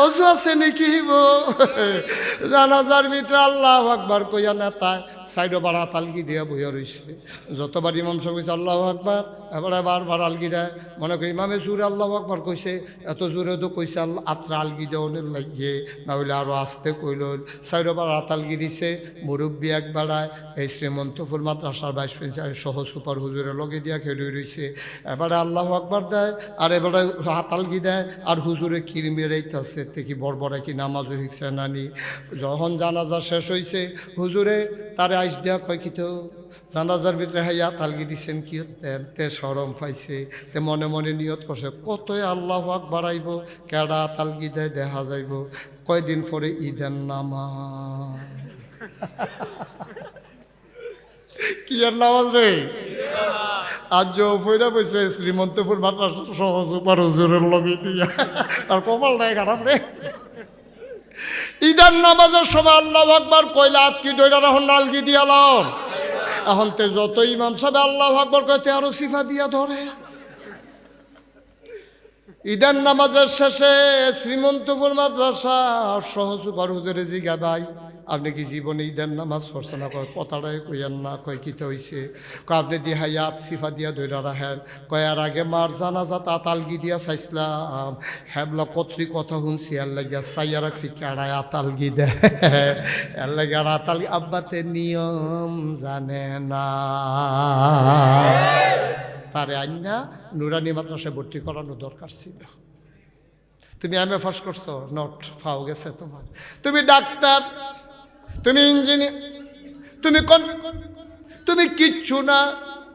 অজু আছে নাকি জানাজার ভিতরে আল্লাহু আকবার কইয়া নেতায় সাইডো বাড়া তালগি দিয়া বইয়া রইছে। যতবার ইমাম সাহেব কইছে আল্লাহু আকবার, এবারে বারবার আলগি দেয়। মনে করি ইমামে জোরে আল্লাহু আকবার কইছে, এত জোরে তো কইছে আল্লাহ আত্রা আলগি দেওয়ানের লাগিয়ে, না হইলে আরও আস্তে কইল। সাইডো বাড়া তালগি দিছে। মুরব্বী এক বেড়ায় এই শ্রীমন্তপুর মাদ্রাসার ভাইস প্রিন্সিপাল সহ সুপার হুজুরের লগে দিয়া খেলে রইছে। এবারে আল্লাহু আকবার দেয়, আর এবারে হাতালগি দেয়, আর হুজুরে কিরমি রেইতাছে দেখি বড় কি নামাজও শিখছে নানি। যখন জানাজা শেষ হইছে হুজুরে তারে আইস দেয়া কয় কি তো জানাজার ভিতরে হাইয়া তালগি দিচ্ছেন কি হতেন, তে সরম পাইছে। তে মনে মনে নিয়ত করছে কতই আল্লাহু আকবার আইব, কেডা তালগি দেয় দেখা যাইব। কয়দিন পরে ঈদের নামাজ। কি আর নামাজ রে? আজ ফইরা বসে শ্রীমন্তপুর মাদ্রাসা সহ সুপার হুজুরের লগে দিয়া, তার কপালটাই খারাপ রে। ঈদের নামাজের সময় আল্লাহু আকবার কইলে আতকি দইরা রাখুন নালগি দিয়ালাম। এখন তে যত ইমাম সাহেব আল্লাহু আকবার কইতে আরো সিফা দিয়া ধরে। ঈদের নামাজের শেষে শ্রীমন্তপুর মাদ্রাসা সহ সুপার হুজুরে জিগা ভাই আপনি কি জীবনে ঈদের নামাজ পড়ছেন না? কয় কথাটাই কইয়েন না। কয় কিতে হইছে? কয় আপনি দিহাইয়াত সিফা দিয়া ধইরা রাখেন। কয় আর আগে মার জানাজা তা তালগি দিয়া চাইছিলাম, হ্যাবলা কতরি কথা শুনছি, এর লাগিয়া চাইয়া রাখছি কেড়ায় আতালগি দেয়, এর লাগে আর আতালগি আব্বাতে নিয়ম জানে না। তারে আইনা নুরানি মাদ্রাসায় ভর্তি করানো দরকার ছিল। তুমি এমএ পাস করছো, নট ফাও গেছে তোমার। তুমি ডাক্তার, তুমি ইঞ্জিনিয়ার, তুমি কিচ্ছু না,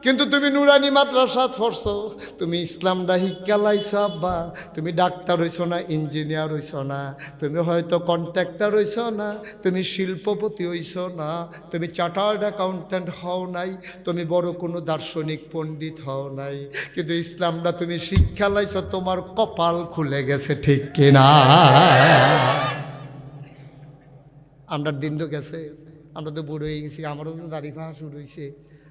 কিন্তু তুমি নুরানি মাদ্রাসাত পড়ছো, তুমি ইসলামটা শিক্ষা লাইছো আব্বা। তুমি ডাক্তার হইছো না, ইঞ্জিনিয়ার হইছো না, তুমি হয়তো কন্ট্রাক্টর হইছো না, তুমি শিল্পপতি হইছো না, তুমি চার্টার্ড অ্যাকাউন্ট্যান্ট হও নাই, তুমি বড় কোনো দার্শনিক পণ্ডিত হও নাই, কিন্তু ইসলামটা তুমি শিক্ষা লাইছো, তোমার কপাল খুলে গেছে, ঠিক কিনা? আমরা দিন তো গেছে, আমরা তো বুড়ো হয়ে গেছি, আমারও তো দাড়ি ফাঁকা শুরু হয়েছে।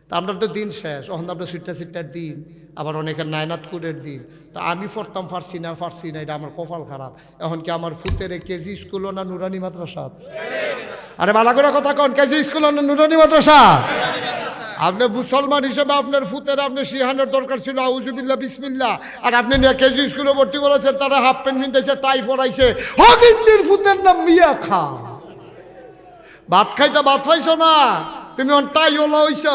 তা আমরা তো দিন শেষ, এখন আমরা সিটটার দিন, আবার অনেকের নায়নাতকুরের দিন। তা আমি পড়তাম পারছি না, এটা আমার কপাল খারাপ। এখন কি আমার ফুতের কেজি স্কুলও না নুরানি মাদ্রাসা? আরে বালা করে কথা কন, কেজি স্কুলও না নুরানি মাদ্রাসা? আপনি মুসলমান হিসেবে আপনার ফুতের আপনি শিহানের দরকার ছিল, আউযুবিল্লাহ বিসমিল্লাহ, আর আপনি নিয়ে কেজি স্কুলে ভর্তি করেছেন, তারা হাফ প্যান্ট পিনতেছে, টাই পরাইছে। হগিন্নির ফুতের নাম মিয়া খা। ভাত খাইতে ভাত পাইছো না, তুমি টাই ওলা হইছ।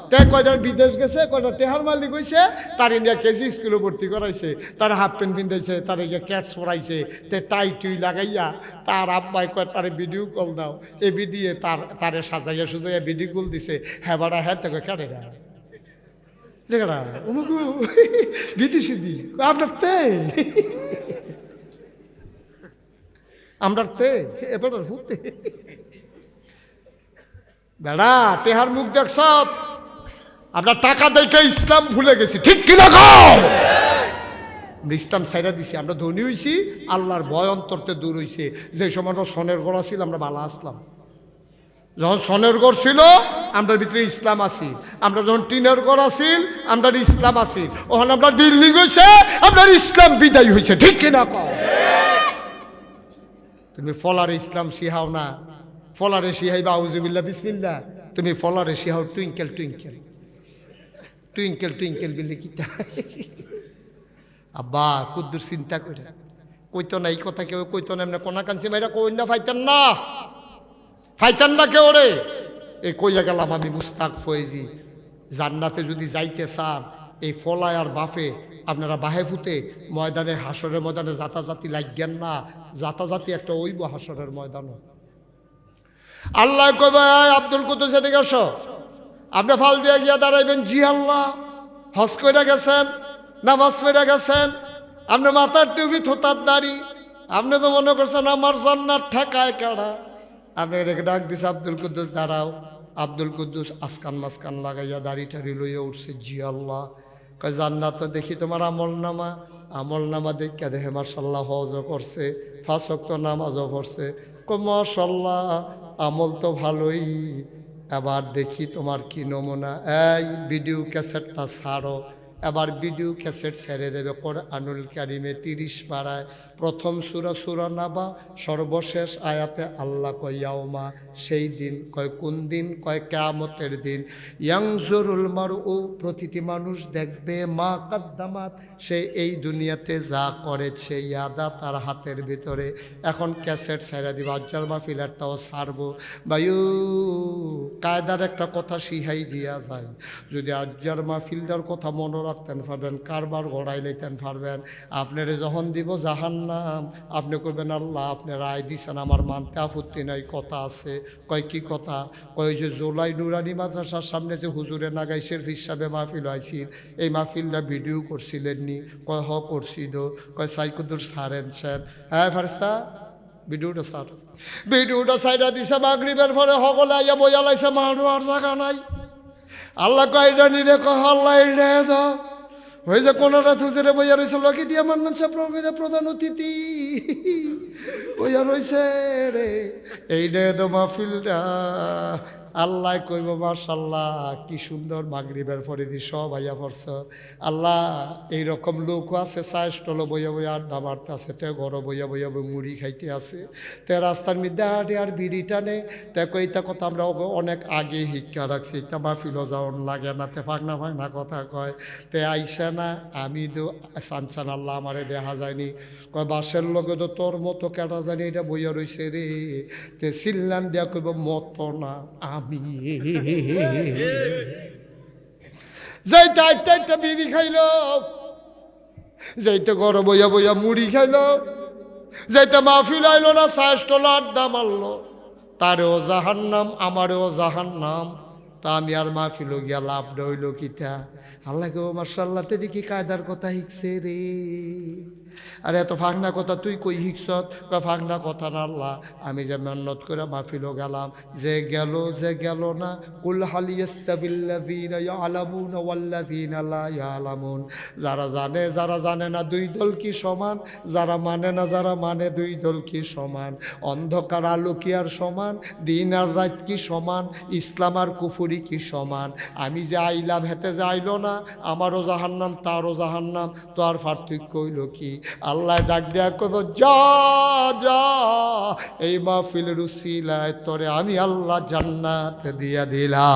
তে কয়টা বিদেশ গেছে, কয়টা টেহার মালিক হয়েছে, তার ইন্ডিয়া কেজি স্কুলে ভর্তি করাইছে, তার হাফ প্যান্ট পিন্ধাইছে, তার গিয়ে ক্যাটস পরাইছে, তে টাই টুই লাগাইয়া তার আব্বাই কয় তারে ভিডিও কল দাও, এ ভিডিও তারে সাজাইয়া সুজাইয়া ভিডিও কল দিছে। হ্যাঁ বাড়া হ্যাঁ তো কেটেরা রেখা উমুকু বিদেশি দি আপনার তে আমরা তে এবার ফুটতে বেড়া টেহার মুখ দেখছ, আমরা টাকা দেখে ইসলাম ভুলে গেছি, ঠিক কিনা কও? ইসলাম ছাইরা দিছি, আমরা ধনী হইছি, আল্লাহর ভয় অন্তরতে দূর হইছে। যে সময় আমরা সনের ঘর ছিল আমরা ভালো আসলাম, যখন সনের ঘর ছিল আমরা ভিতরে ইসলাম আসি, আমরা যখন টিনের ঘর আসিল আমরা ইসলাম আসিল, ওখানে আমরা বিল্ডিং হয়েছে, আপনার ইসলাম বিদায় হয়েছে, ঠিক কিনা কও? তুমি ফলারে ইসলাম শিহাও না, ফলারে শিহাইবা আউযুবিল্লাহ বিসমিল্লাহ, তুমি ফলারে শিহাও টুইঙ্কেল টুইঙ্কেল টুইঙ্কেল টুইঙ্কেল বিল্লি কিতা। আব্বা কুদ্দুর চিন্তা করে কইতো না এই কথা, কেউ কইতো না, এমনি কোনা কানছি মাইরা কই না, ফাইতান না কেউ রে। এই কইয়া গেলাম আমি মুস্তাক ফয়েজি, জান্নাতে যদি যাইতে চান এই ফলায় আর বাফে আপনারা বাহে ফুতে ময়দানে, হাসরের ময়দানে জাতাজাতি লাগবেন না, জাতাজাতি একটা ওইব হাসরের ময়দানে। আল্লাহ কবে আব্দুল কুদ্দুস এদিকে আসো, আপনি ফাল দিয়ে গিয়া দাঁড়াইবেন, জি আল্লাহ, হজ করে গেছেন, নামাজ পড়ে গেছেন, আপনি মাথার টুপি থোতার দাড়ি, আপনি তো মনে করছেন আমার জান্নাত ঠেকায় কাড়া। আপনি রেখে ডাক দিছে আব্দুল কুদ্দুস দাঁড়াও। আব্দুল কুদ্দুস আসকান মাসকান লাগাইয়া দাড়ি টাড়ি লইয়া উঠছে, জি আল্লাহ। কয় জান্নাত দেখি তোমার আমল নামা দেখা দেখে মাশাল্লাহ হজও করছে, 5 ওয়াক্ত নামাজও পড়ছে। কয় মাশাল্লাহ আমল তো ভালোই, এবার দেখি তোমার কি নমুনা। এই ভিডিও ক্যাসেটটা ছাড়ো। এবার ভিডিও ক্যাসেট ছেড়ে দেবে কোরআনুল কারিমে 30 পারায় প্রথম সূরা সূরা নাবা সর্বশেষ আয়াতে আল্লাহ কয় ইয়াউমা, সেই দিন। কয় কোন দিন? কয় কিয়ামতের দিন। ইয়ানজুরুল মারউ, প্রতিটি মানুষ দেখবে, মা কাদ্দামাত, সে এই দুনিয়াতে যা করেছে, ইয়াদা, তার হাতের ভিতরে। এখন ক্যাসেট ছেড়ে দিব, আজ্জার মাহফিলেরটাও ছাড়বো। বায়ু কায়দার একটা কথা শিখাই দিয়া যায়, যদি আজ্জার মাহফিলটার কথা মনে রাখতেন পারবেন, কারবার গড়াই লইতেন পারবেন। আপনারে যখন দিব জাহান্নাম, আপনি কইবেন আল্লাহ আপনি রায় দিছেন, আমার মানতে আপত্তি নাই, কথা আছে। কয় কি কথা? কয় যে জোলাই নুরানি মাদ্রাসার সামনে যে হুজুরে নাগাইশের হিসাবে মাহফিল হয়েছিল, এই মাহফিলটা ভিডিও করছিলেন নি? কয় হ করছি দো। কয় সাইকুদুর সারেন স্যার। হ্যাঁ ফারিস্তা ভিডিওটা স্যার, ভিডিওটা সাইডা দিছে। মাগরিবের পরে সকলে আইয়া বইয়া লাইছে, মারো আর জায়গা নাই। আল্লাহ কয়টা নিরে কয় আল্লাহ এড়ে দাও। ওই যে কোনটা থুজেরে বইয়া রয়েছে, লকি দিয়া মান্নান সাহেব প্রধান অতিথি বইয়া রয়েছে রে, এই রে তো মাহফিলটা। আল্লাহ কইব মাশাল্লাহ কি সুন্দর, মাগরিবের পরে দি সব আইয়া পড়ছ। আল্লাহ এইরকম লোকও আছে, চায় স্টলে বইয়া বইয়া আড্ডা মারতে আছে, তে ঘরে বইয়া বইয়া মুড়ি খাইতে আছে, তে রাস্তার মধ্যে হাঁটে আর বিড়ি টানে। তে কইটা কথা আমরা অনেক আগে শিক্ষা রাখছি, তা মাহফিলও যাওয়ার লাগে না, তে ফাঁকনা ফাঁকনা কথা কয়। তে আইসা না, আমি তো সানসান আল্লাহ আমারে দেখা যায়নি। কয় বাসের লগে তো তোর মতো কেটা জানি এটা বইয়া রইছে রে। তে সিল্লান দিয়া কইব মতো না আমি। যাইতে একটা একটা বিড়ি খাইল, যাইতে ঘরে বইয়া বইয়া মুড়ি খাইল, যাইতে মাহফিল আইলো না, সাইস্টল আড্ডা মারলো, তারেও জাহান্নাম আমারেও জাহান্নাম। তা আমি আর মাহফিল গিয়া লাভ রইল কিতা? আল্লাহ কেউ মার্শাল্লাহ তে দেখি কায়দার কথা শিখছে রে। আরে এত ফাঁকনা কথা তুই কই শিখছত? ফাঁকনা কথা না আল্লাহ, আমি যে মেহনত করে মাহফিলও গেলাম, যে গেল না। কুল হাল ইয়াস্তাবিল্লাযীনা ইয়ালামুনা ওয়াল্লাযীনা লা ইয়ালামুন, যারা জানে না দুই দল কি সমান, যারা মানে না যারা মানে দুই দল কি সমান, অন্ধকার আলো কি আর সমান, দিন আর রাত কি সমান, ইসলাম আর কুফরি কি সমান। আমি যে আইলাম হেতে যে আইলো না, আমারও জাহান্নাম তারও জাহান্নাম, তো আর পার্থক্য হইল কি? আল্লাহ ডাক দেয়া কইব যা যা, এই মাহফিলের উসিলায় তোরে আমি আল্লাহ জান্নাত দিয়া দিলাম।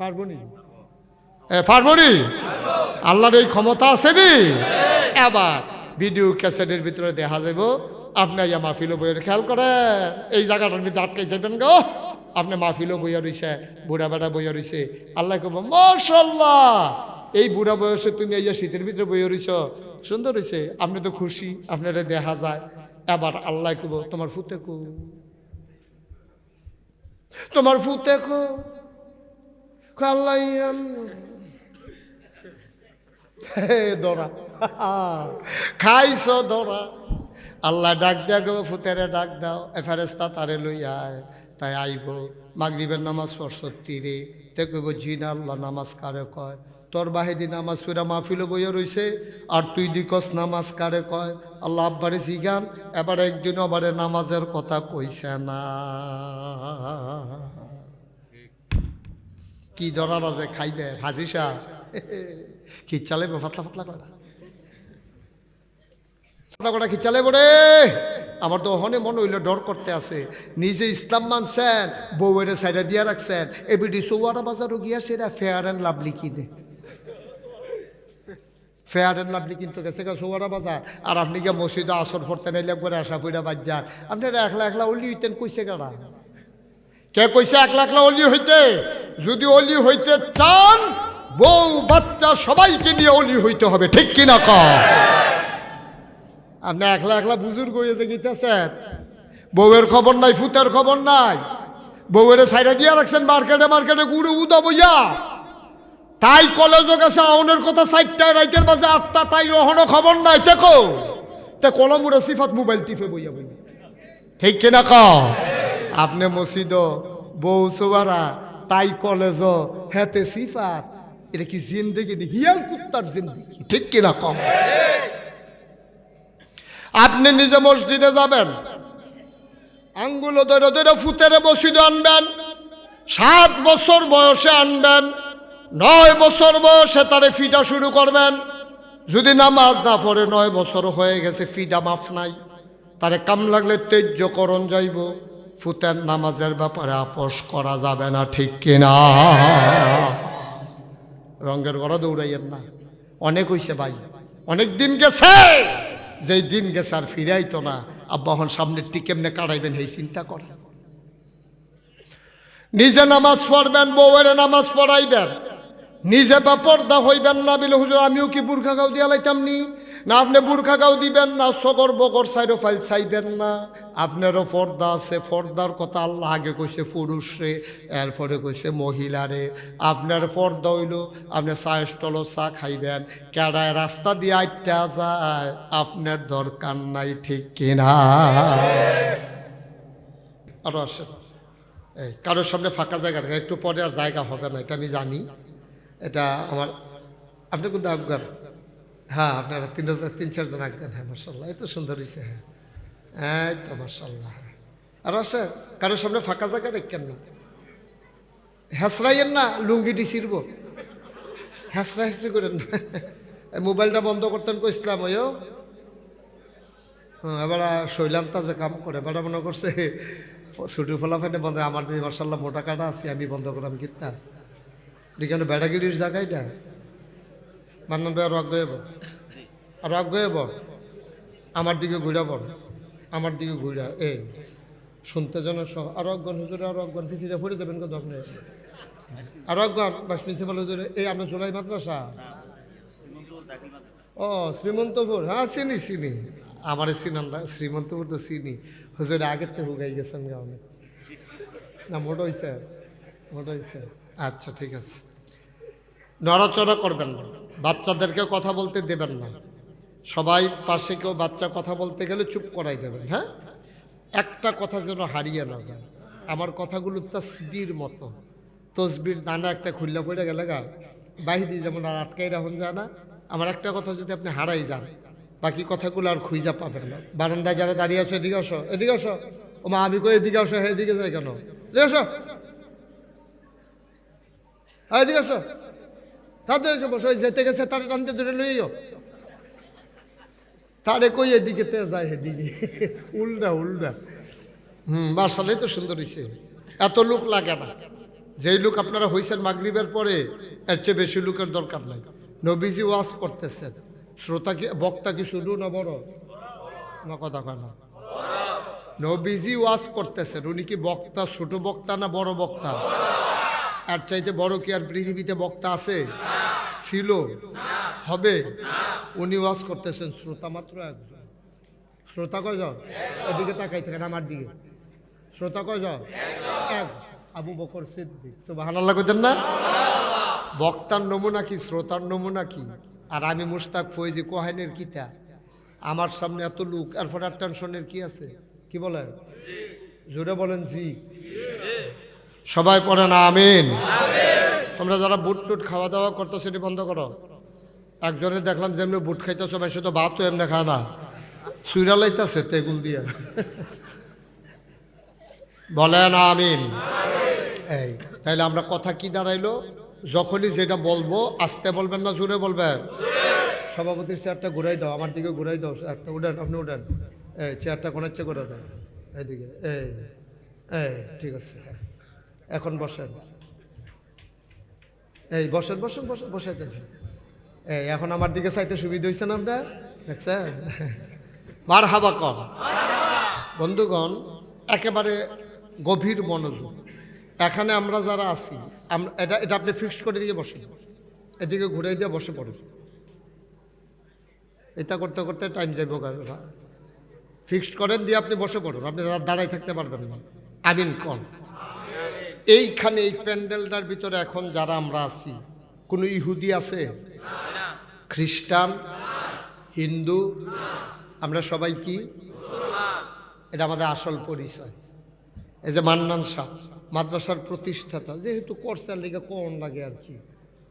পারবনি? পারবনি? আল্লাহর এই ক্ষমতা আছে নি? এবার ভিডিও ক্যাসেটের ভিতরে দেখা যাব, আপনি ইয়া মাহফিলও বইয়ের খেয়াল করেন, এই জায়গাটার মধ্যে আটকাই যাবেন গো। আপনি মাহফিলও বইয়া রইছে, বুড়া বেড়া বইয়া রইছে, আল্লাহ কইব মাশাআল্লাহ, এই বুড়া বয়সে তুমি এই শীতের ভিতরে বইয়া রইছ, সুন্দর হয়েছে, আপনি তো খুশি, আপনারা দেখা যায়। এবার আল্লাহ কইব তোমার ফুতে কো, তোমার ফুতে কো। আল্লাহ ধরা খাইছ ধরা। আল্লাহ ডাক দেয়া গো, ফুতেরে ডাক দাও, এ ফেরেস্তা তারে লই আয়। তাই আইব, মাগরিবের নামাজ পড়ছত্তি রে, তে কইব জি না আল্লাহ, নামাজ কারে কয়? তোর বাহিদি নামাজ ফিরা মাহফিলে বইয়া রইছে, আর তুই দিকস নামাজ কারে কয়? আল্লাহ আব্বারে জিগান। এবার একদিন আবারে নামাজের কথা কইছে না। কি ধরার আছে খাইবে হাজি সাহ, কি চালাইবে ফাতলা ফাতলা করা, কটা কি চালাইব রে? আমার তো ওখানে মনে হইলে ডর করতে আছে। নিজে ইসলাম মানছেন, বউয়ের সাইডে দিয়া রাখছেন, এবিডি চৌয়ারা বাজারও গিয়া সেটা ফেয়ার অ্যান্ড লাভলি কিনে, ফেয়ার অ্যান্ড লাভলি কিনতে গেছে চৌয়ারা বাজার। আর আপনি গিয়ে মসজিদে আসর পড়তেন, এলে একবারে আশা পইরা বাজার, আপনারা একলা একলা অলি হইতেন, কইছে কারা? কে কইছে একলা একলা অলি হইতে? যদি অলি হইতে চান, বউ বাচ্চা সবাইকে নিয়ে অলি হইতে হবে, ঠিক কিনা কও? আপনি একলা একলা বুজুর্গ হয়েছে গিতেছেন, বউয়ের খবর নাই, ফুতের খবর নাই, বউয়ের সাইডে দিয়ে রাখছেন মার্কেটে মার্কেটে ঘুরে উদা বইয়া। তাই কলেজও গেছে আউনের কথা 4টায়, রাইতের বাজে 8টা, তাই ওহনো খবর নাই। দেখো তে কলমুরে সিফাত মোবাইল টিপে বইয়া বইয়া, ঠিক কিনা কও? আপনি মসজিদ বউ সোয়ারা, তাই কলেজ হেতে সিফাত, এটা কি জিন্দেগি নি? হিয়াল কুত্তার জিন্দেগি, ঠিক কিনা কও? আপনি নিজে মসজিদে যাবেন, আঙ্গুলো ধরে ধরে ফুতের মসজিদে আনবেন, 7 বছর বয়সে আনবেন, 9 বছর বয়সে তারে ফিটা শুরু করবেন। যদি নামাজ না পড়ে 9 বছর হয়ে গেছে, ফিটা মাফ নাই, তারে কাম লাগলে তেজ্যকরণ যাইব। ফুতের নামাজের ব্যাপারে আপোষ করা যাবে না, ঠিক কিনা? রঙের ঘরে দৌড়াইয়ের না। অনেক হইছে ভাই, অনেক দিন গেছে, যেই দিন গেছে আর ফিরাইতো না। আব্বা হন সামনে টিকেমনে কাটাইবেন এই চিন্তা করে। নিজে নামাজ পড়বেন, বউয়ের নামাজ পড়াইবেন, নিজে বেপরদা হইবেন না। বিলে হুজুর আমিও কি বুরখা গাও দিয়া লাইতাম নি? না, আপনি বুরখা গাও দিবেন না, সগর বগর সাইডো ফাইল চাইবেন না। আপনারও পর্দা আছে, পর্দার কথা আল্লাহ আগে কইছে পুরুষরে, এরপরে কইছে মহিলারে। আপনার পর্দা হইল আপনি চা স্টলও চা খাইবেন, কেডায় রাস্তা দিয়ে আইটা যায় আপনার দরকার নাই, ঠিক কিনা? আরো আসেন, এই কারোর সামনে ফাঁকা জায়গা থাকে, একটু পরে আর জায়গা হবে না, এটা আমি জানি। এটা আমার, আপনি কিন্তু আফগান, হ্যাঁ আপনারা 3-4 জন আফগান। হ্যাঁ মার্শাল্লাহ, এত সুন্দর হয়েছে। হ্যাঁ এই তো মার্শাল্লাহ। আর আসে কারোর সামনে ফাঁকা জায়গা রেখেন না, হেসরাইয়েন না, লুঙ্গিটি ছিড়ব, হেসরা হেসরি করেন না। মোবাইলটা বন্ধ করতেন কইসলাম, ওইও হ্যাঁ। এবার শৈলাম তা যে কাম করে, এবার মনে করছে ছুটি ফলাফানে বন্ধ। আমার দিদি মার্শাল্লাহ মোটা কাটা আছি, আমি বন্ধ করলাম কিতা এখানে বেড়াগিরির জায়গাটা। মান্নান ভাই আর অজ্ঞ আর অজ্ঞ আমার দিকে ঘুরা পড়, আমার দিকে ঘুরা। এই শুনতে যেন আর অজ্ঞান হুজুরে, আর অজ্ঞান ফিসিটা পড়ে যাবেন কত আপনি। আর অজ্ঞান বাস প্রিন্সিপাল হুজুরে, এই আপনার জুলাই মাদ্রাসা। ও শ্রীমন্তপুর, হ্যাঁ চিনি চিনি, আমার চিনাম না, শ্রীমন্তপুর তো চিনি। হুজুরে আগের থেকে হুগাই গেছেন অনেক না, মোটা হয়েছে, মোটা হয়েছে। আচ্ছা ঠিক আছে। নড়াচড়া করবেন না, বাচ্চাদেরকে কথা বলতে দেবেন না। সবাই পাশে কেউ বাচ্চা কথা বলতে গেলে চুপ করাই দেবেন। হ্যাঁ, একটা কথা যেন হারিয়ে না যায়। আমার কথাগুলো তসবির মতো, তসবির দানা একটা খুল্লা পড়ে গেলে গা বাহিরে যেমন আর আটকাই রাখুন যায় না। আমার একটা কথা যদি আপনি হারাই যান, বাকি কথাগুলো আর খুঁজা পাবেন না। বারান্দায় যারা দাঁড়িয়ে আসো, এদিকে আসো, এদিকে আসো। ও মা আমি কই এদিকে আসো, হ্যাঁ এদিকে যাই কেন, এদিকে আসো, হ্যাঁ এদিকে আসো। তাদের এসে বসো, যেতে গেছে তারে টানতে ধরে লইও, তারে কই এদিকে তে যায় এদিকে, উল্টা উল্টা। মার্শাল্লাহ তো সুন্দর হয়েছে, এত লোক লাগে না। যেই লোক আপনারা হয়েছেন মাগরিবের পরে, এর চেয়ে বেশি লোকের দরকার নাই। নবীজি ওয়াজ করতেছেন, শ্রোতা কি বক্তা কি শুধু না বড় না? কথা কয় না। নবীজি ওয়াজ করতেছেন, উনি কি বক্তা, ছোট বক্তা না বড় বক্তা? আর চাইতে বড় কি আর পৃথিবীতে বক্তা আছে? ছিল, হবে? উনি ওয়াজ করতেছেন, শ্রোতা মাত্র একজন। শ্রোতা কয়জন? এদিকে তাকাই থাকেন আমার দিকে। শ্রোতা কয়জন? এক। আবু বকর সিদ্দিক। সুবহানাল্লাহ কইতেন না? বক্তার নমুনা কি, শ্রোতার নমুনা কি? আর আমি মুশতাক ফৈজি কোহাইনের কিতা, আমার সামনে এত লোক, এরপর আর টেনশনের কি আছে? কি বলেন? জোরে বলেন জি। সবাই পড়ে না আমিন। তোমরা যারা বুট টুট খাওয়া দাওয়া করতো সেটি বন্ধ করো। একজনে দেখলাম যেমনি বুট খাইতেছো, মানে শুধু ভাত তো এমনি খায় না, সুইরা লাইতেছে তেগুল দিয়া। বলেন আমিন। এই তাইলে আমরা কথা কি দাঁড়াইলো? যখনই যেটা বলবো আস্তে বলবেন না জোরে বলবেন? সভাপতির চেয়ারটা ঘুরাই দাও, আমার দিকে ঘুরাই দাও, একটা উঠেন, আপনি উঠেন। এই চেয়ারটা কোনাচ্ছে করে দাও এইদিকে। এই এই ঠিক আছে, এখন বসেন। এই বসেন বসেন বসেন, বসে দেখেন। এই এখন আমার দিকে চাইতে সুবিধা হয়েছে না আপনার? দেখছেন? মারহাবা কম। বন্ধুগণ, একেবারে গভীর মনোযোগ। এখানে আমরা যারা আছি, এটা এটা আপনি ফিক্সড করে দিয়ে বসেন, এদিকে ঘুরে দিয়ে বসে পড়ুন। এটা করতে করতে টাইম যাইব, ফিক্সড করেন দিয়ে আপনি বসে পড়ুন, আপনি দাঁড়াই থাকতে পারবেন না। আমিন কন। এইখানে এই প্যান্ডেলটার ভিতরে এখন যারা আমরা আছি, কোনো ইহুদি আছে? খ্রিস্টান, হিন্দু, আমরা সবাই কি? এটা আমাদের আসল পরিচয়। এই যে মান্নান সাহ মাদ্রাসার প্রতিষ্ঠাতা, যেহেতু কোর্সের লিগে কোন লাগে আর কি,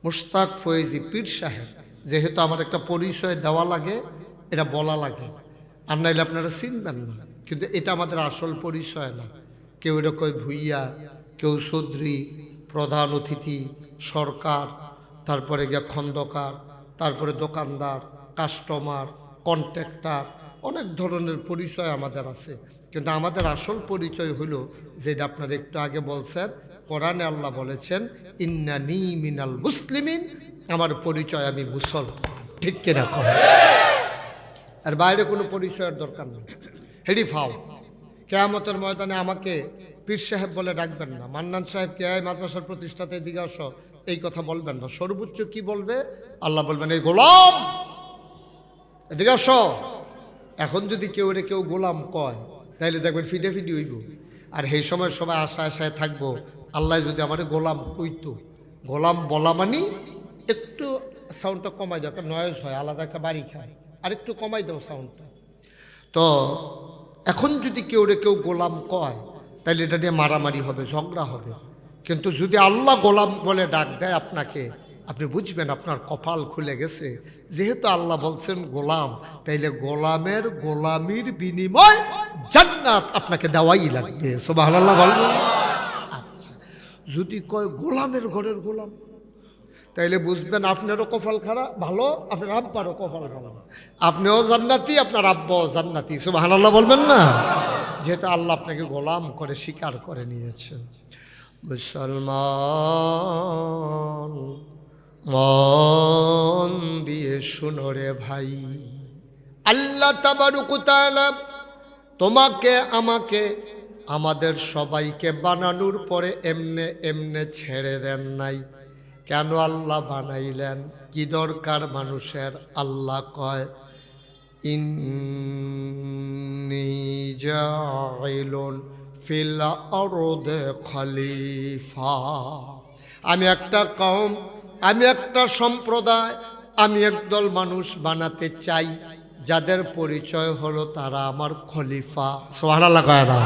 মুশতাক ফয়েজি পীর সাহেব, যেহেতু আমার একটা পরিচয় দেওয়া লাগে, এটা বলা লাগে, আর নাইলে আপনারা চিনবেন না। কিন্তু এটা আমাদের আসল পরিচয় না। কেউ এটা কয় ভুইয়া, কেউ চৌধুরী, প্রধান অতিথি, সরকার, তারপরে গিয়া খন্দকার, তারপরে দোকানদার, কাস্টমার, কন্ট্রাক্টর, অনেক ধরনের পরিচয় আমাদের আছে। কিন্তু আমাদের আসল পরিচয় হলো যেটা আপনারা একটু আগে বলছেন, কোরআনে আল্লাহ বলেছেন ইন্নানি মিনাল মুসলিমিন, আমার পরিচয় আমি মুসলমান। ঠিক কিনা কম? আর বাইরে কোনো পরিচয়ের দরকার নেই। হেডি ফাও কেয়ামতের ময়দানে আমাকে পীর সাহেব বলে ডাকবেন না, মান্নান সাহেব কে মাদ্রাসার প্রতিষ্ঠাতা এদিকে আসো, এই কথা বলবেন না। সর্বোচ্চ কি বলবে? আল্লাহ বলবেন এই গোলাম এদিকে আসো। এখন যদি কেউ গোলাম কয় তাইলে দেখবেন ফিডে ফিডি হইব। আর সেই সময় সবাই আশায় থাকবো আল্লাহ যদি আমার গোলাম কইতো। গোলাম বলা মানি একটু সাউন্ডটা কমাই দাও, একটা নয়েজ হয়, আলাদা একটা বাড়ি খায়, আর একটু কমাই দাও সাউন্ডটা। তো এখন যদি কেউ গোলাম কয় তাহলে এটা নিয়ে মারামারি হবে, ঝগড়া হবে। কিন্তু যদি আল্লাহ গোলাম বলে ডাক দেয় আপনাকে, আপনি বুঝবেন আপনার কপাল খুলে গেছে। যেহেতু আল্লাহ বলছেন গোলাম, তাইলে গোলামির বিনিময় জান্নাত আপনাকে দেওয়াই লাগবে। সুবহানাল্লাহ বলবেন। আচ্ছা, যদি কয় গোলামের ঘরের গোলাম, তাইলে বুঝবেন আপনারও কপাল খারাপ ভালো, আপনার আব্বারও কপাল খারাপ। আপনিও জান্নাতি, আপনার আব্বাও জান্নাতি। সুবহানাল্লাহ বলবেন না? যেহেতু আল্লাহ আপনাকে গোলাম করে স্বীকার করে নিয়েছেন। মুসলমান মন দিয়ে শুনো রে ভাই, আল্লাহ তাবারক তাআলা তোমাকে আমাকে আমাদের সবাইকে বানানোর পরে এমনে ছেড়ে দেন নাই। কেন আল্লাহ বানাইলেন? কি দরকার মানুষের? আল্লাহ কয় ইন্নী জাইলুন ফিল আরদে খলিফা। আমি একটা কওম, আমি একটা সম্প্রদায়, আমি একদল মানুষ বানাতে চাই যাদের পরিচয় হলো তারা আমার খলিফা। সুবহানাল্লাহ কয় না?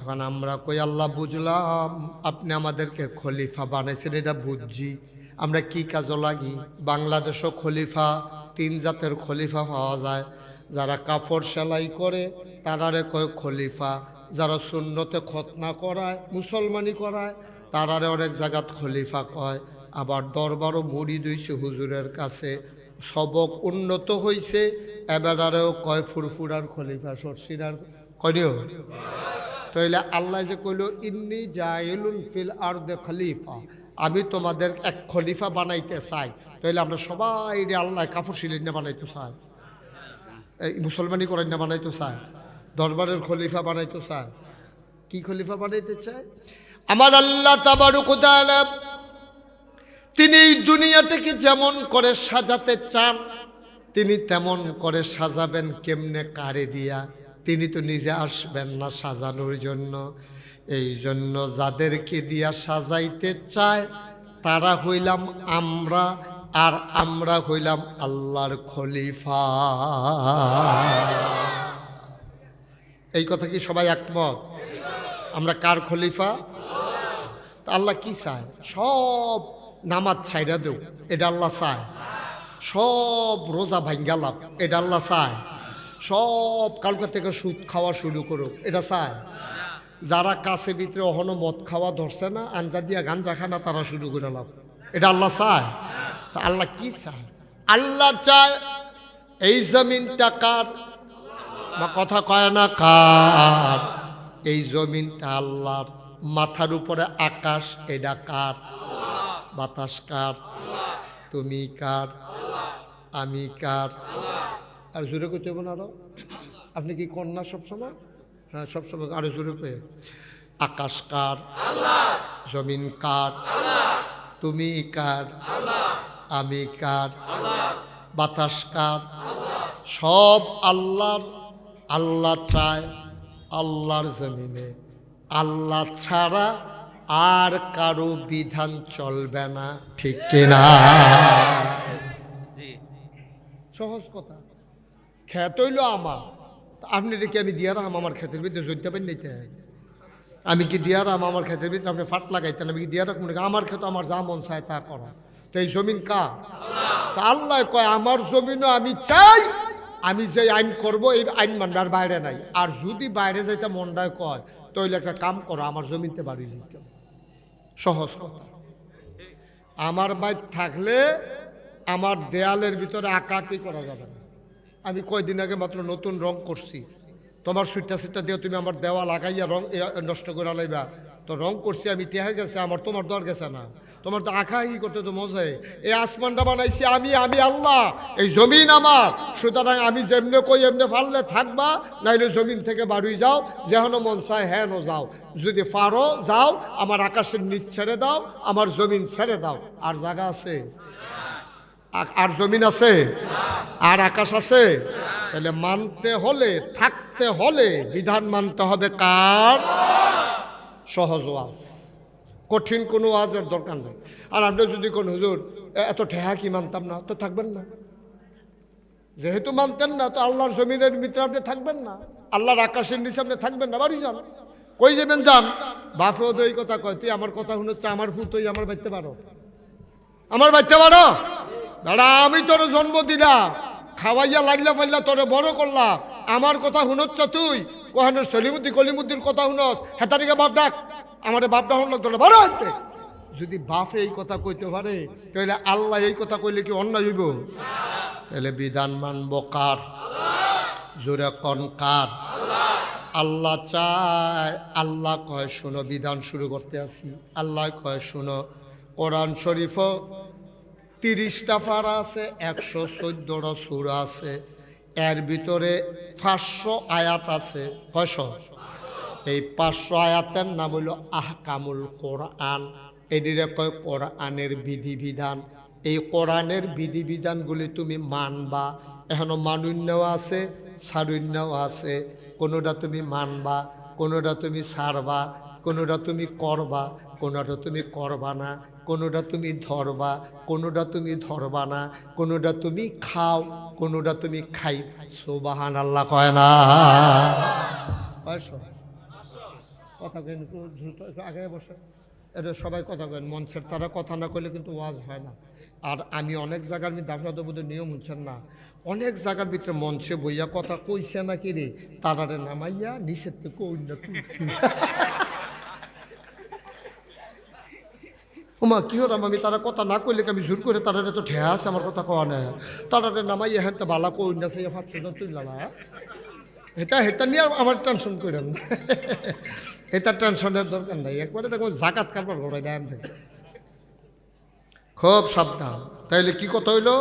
এখন আমরা কই আল্লাহ বুঝলাম আপনি আমাদেরকে খলিফা বানাইছেন, এটা বুঝছি, আমরা কি কাজে লাগি? বাংলাদেশও খলিফা, 3 জাতের খলিফা পাওয়া যায়। যারা কাপড় সেলাই করে তারারে কয় খলিফা, যারা সুন্নতে খতনা করায়, মুসলমানি করায়, তারারে অনেক জায়গাত খলিফা কয়। আবার দরবারও মুরিদ হইছে হুজুরের কাছে, সবক উন্নত হইছে, এবারেও কয় ফুরফুরার খলিফা, সরসিরার কয়নিও। তাইলে আল্লাহ যে কইল ইন্নী জাইলুন ফিল আরদে খলিফা, আমি তোমাদের এক খলিফা বানাইতে চাই। তাইলে আমরা সবাই রে আল্লাহ কাপড় সিলিন না বানাইতে চাই, এই মুসলমানি করেন না বানাইতে চাই, দরবারের খলিফা বানাইতে চাই। কি খলিফা বানাইতে চায়? আমার আল্লাহ তাবারক ওয়া তাআলা তিনি এই দুনিয়াটাকে যেমন করে সাজাতে চান তিনি তেমন করে সাজাবেন। কেমনে? কারে দিয়া? তিনি তো নিজে আসবেন না সাজানোর জন্য। এই জন্য যাদেরকে দিয়া সাজাইতে চায় তারা হইলাম আমরা, আর আমরা হইলাম আল্লাহর খলিফা। এই কথা কি সবাই একমত? আমরা কার খলিফা? আল্লাহ কি চায়? সব নামাজ ছাইরা দেও, এটা আল্লাহ চায়। সব রোজা ভাঙ্গা লাভ, এটা আল্লাহ চায়। সব কালকা থেকে সুদ খাওয়া শুরু করুক, এটা চায়। যারা কাছে ভিতরে অহনো মদ খাওয়া ধরছে না, আঞ্জা দিয়া গাঞ্জা খানা, তারা শুরু করে লাভ, এটা আল্লাহ চায়। তা আল্লাহ কি চায়? আল্লাহ চায় এই জমিনটা কার? বা কথা কয় না কার? এই জমিনটা আল্লাহর। মাথার উপরে আকাশ, এটা কার? বাতাস কার? তুমি কার? আমি কার? আর জোরে করতে হবে না আরো? আপনি কি কন্যা সবসময়? হ্যাঁ সবসময়, আরো জোরে করে। আকাশ কার? জমিন কার? তুমি কার? আমি কার? বাতাস কার? সব আল্লাহর। আল্লাহ চায় আল্লাহর জমিনে আল্লাহ ছাড়া আর কারো বিধান চলবে না। ঠিক কিনা? সহজ কথা। ক্ষেত হইল আমার, আপনি রেখে আমি দিয়া রাম আমার ক্ষেতের ভিতরে জড়িতে পারেন নিতে। আমি কি দিয়া রাম আমার ক্ষেতের ভিতরে আপনি ফাট লাগাইতেন? আমি কি দিয়া রাখবো নাকি? আমার ক্ষেত আমার যা মন চায় তা করা। তো এই জমিন কার? তা আল্লাহ কয় আমার জমিনও আমি চাই, আমি যে আইন করব এই আইন মানবার বাইরে নাই। আর যদি বাইরে যাইতে মনটায় কয় তাহলে একটা কাম করো, আমার জমিতে বাড়ি যেতে। সহজ কথা। আমার বাইর থাকলে আমার দেয়ালের ভিতরে আঁকাকি করা যাবে না। আমি কয়দিন আগে মাত্র নতুন রং করছি, তোমার সুইটা সিটটা দিয়ে তুমি আমার দেওয়া লাগাইয়া রং নষ্ট করে লাইবা, তো রং করছি আমি, টেহা গেছে আমার, তোমার দর গেছে না। তোমার তো আঁকাআঁকি করতে তো মজাই। এই আসমানটা বানাইছি আমি আল্লাহ, এই জমিন আমার, সুতরাং আমি যেমনে কই এমনি পারলে থাকবা, নাইলে জমিন থেকে বাড়ি যাও, যেন মন চায় হ্যাঁ যাও, যদি পারো যাও, আমার আকাশের নিচ ছেড়ে দাও, আমার জমিন ছেড়ে দাও। আর জায়গা আছে? আর জমিন আছে? আর আকাশ আছে? তাহলে মানতে হলে, থাকতে হলে বিধান মানতে হবে কার? সহজ ওয়াজ, কঠিন কোনো ওয়াজের দরকার নেই। আর আপনি যদি কোন হুজুর এত ঠেহা কি মানতাম না, তো থাকবেন না। যেহেতু মানতেন না, তো আল্লাহর জমিনের ভিতরে আপনি থাকবেন না, আল্লাহর আকাশের নিচে আপনি থাকবেন না। বাড়ি যান, কই যাবেন যান। বাপেও তো এই কথা কয়, তুই আমার কথা শুনেছ, আমার ফুল তুই আমার বাড়তে পারো, আমার বাড়তে পারো দাদা, আমি তোর জন্ম দিলাম, খাওয়াইয়া লাগলা ফাইলা তোরে বড় করলাম, আমার কথা শুনছ তুই? কোহানো সলিমুদ্দি কলিমুদ্দির কথা শুনস, হেতারিকে বাপ ডাক, আমার বাপ ডাক শুনল তোরে বড় হইতে। যদি বাপে এই কথা কইতে পারে, তাহলে আল্লাহ এই কথা কইলে কি অন্যায় হইব? তাহলে বিধান মানব কার? জোরে কোন কার? আল্লাহ চায়, আল্লাহ কয় শুনো, বিধান শুরু করতে আসি। আল্লাহ কয় শুনো, কোরআন শরীফ 30টা পারা আছে, 114টা সূরা আছে, এর ভিতরে 500 আয়াত আছে। কয়শো? এই 500 আয়াতের নাম হইল আহকামুল কোরআন। এদিকে কয় কোরআনের বিধিবিধান। এই কোরআনের বিধিবিধানগুলি তুমি মানবা। এখনো মানুন্যও আছে, সারুন্যও আছে। কোনোটা তুমি মানবা, কোনোটা তুমি ছাড়বা, কোনোটা তুমি করবা, কোনোটা তুমি করবা না, কোনোটা তুমি ধরবা, কোনোটা তুমি ধরবা না, কোনোটা তুমি খাও, কোনোটা তুমি খাই। সুবহানাল্লাহ কয় না? কথা কেন দ্রুত আগে বসে, এটা সবাই কথা কেন, মঞ্চের তারা কথা না করলে কিন্তু ওয়াজ হয় না। আর আমি অনেক জায়গার মধ্যে, আপনার তো বোধহয় নিয়ম হচ্ছেন না, অনেক জায়গার ভিতরে মঞ্চে বইয়া কথা কইছে না কি রে, তারারে নামাইয়া নিচের থেকে অন্য তুলছি। ওমা কি হলাম আমি, তারা কথা না কইলে আমি জোর করে, তারা তো ঠেয়া আছে আমার কথা কওয়া নেই, তারারে নামাইয়া হ্যাঁ তো বালা কই না, সেই 500 তুললাম। হেতা নিয়ে আমার টেনশন করেন, এটা টেনশনের দরকার নাই। একবারে দেখো জাকাত কারবার করাই না থেকে, খুব সাবধান। তাইলে কি কথা হইলো,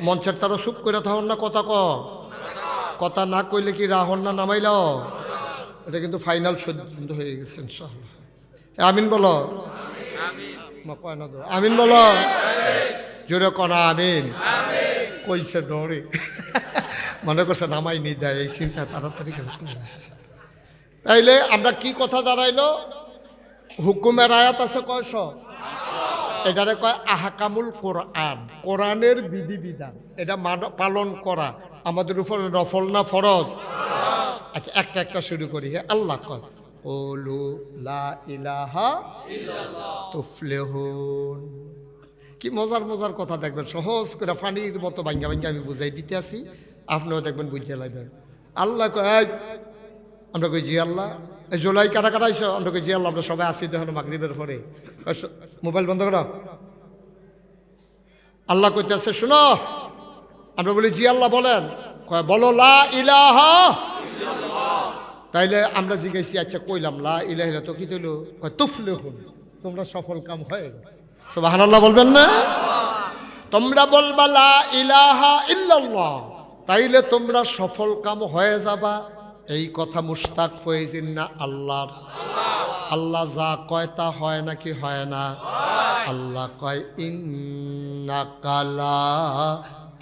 মঞ্চের তারা চুপ করে থাকুন না, কথা কথা না কইলে কি রাহন না নামাইল, এটা কিন্তু ফাইনাল সহ্য হয়ে গেছে ইনশাআল্লাহ। আমিন বলো, আমিন বলো, জোরে কনা আমিন। কইছে ডরে, মনে করছে নামাই নি দেয়, এই চিন্তা তাড়াতাড়ি। তাইলে আমরা কি কথা দাঁড়াইলো, হুকুমের আয়াত আছে কয়শ, এটারে কয় আহকামুল কোরআন, কোরআনের বিধিবিধান। এটা পালন করা আমাদের উপর নফল না ফরজ? আচ্ছা একটা একটা শুরু করি। হ্যাঁ, আল্লাহ কয় কুলু লা ইলাহা ইল্লাল্লাহ তুফলিহুন। কি মজার মজার কথা দেখবেন, সহজ করে ফানির মতো ভাঙ্গা ভাঙ্গা আমি বুঝাই দিতে আসি, আপনিও দেখবেন বুঝতে লাগবেন। আল্লাহ কয়, আমরা কই জি আল্লাহ। এই জুলাই কারা কারা আইসো, আমরা কই জি আল্লাহ, আমরা সবাই আসি দেখুন মাগরিবের পরে। মোবাইল বন্ধ করো। আল্লাহ কইতেছে শোনো, আমরা বলি জি আল্লাহ বলেন, কয় বলো লা ইলাহা ইল্লাল্লাহ। তাইলে আমরা জিজ্ঞাসি আচ্ছা কইলাম লা ইলাহা ইল্লাল্লাহ, তো কি হইল? কয় তুফলিহুন, তোমরা সফল কাম হয়ে গেছে। সুবহানাল্লাহ বলবেন না? তোমরা বলবা লা ইলাহা ইল্লাল্লাহ, তাইলে তোমরা সফল কাম হয়ে যাবা। এই কথা মুশতাক ফয়েজিন না আল্লাহর। আল্লাহ যা কয় তা হয় নাকি হয় না? আল্লাহ কয় ইন্নাকা লা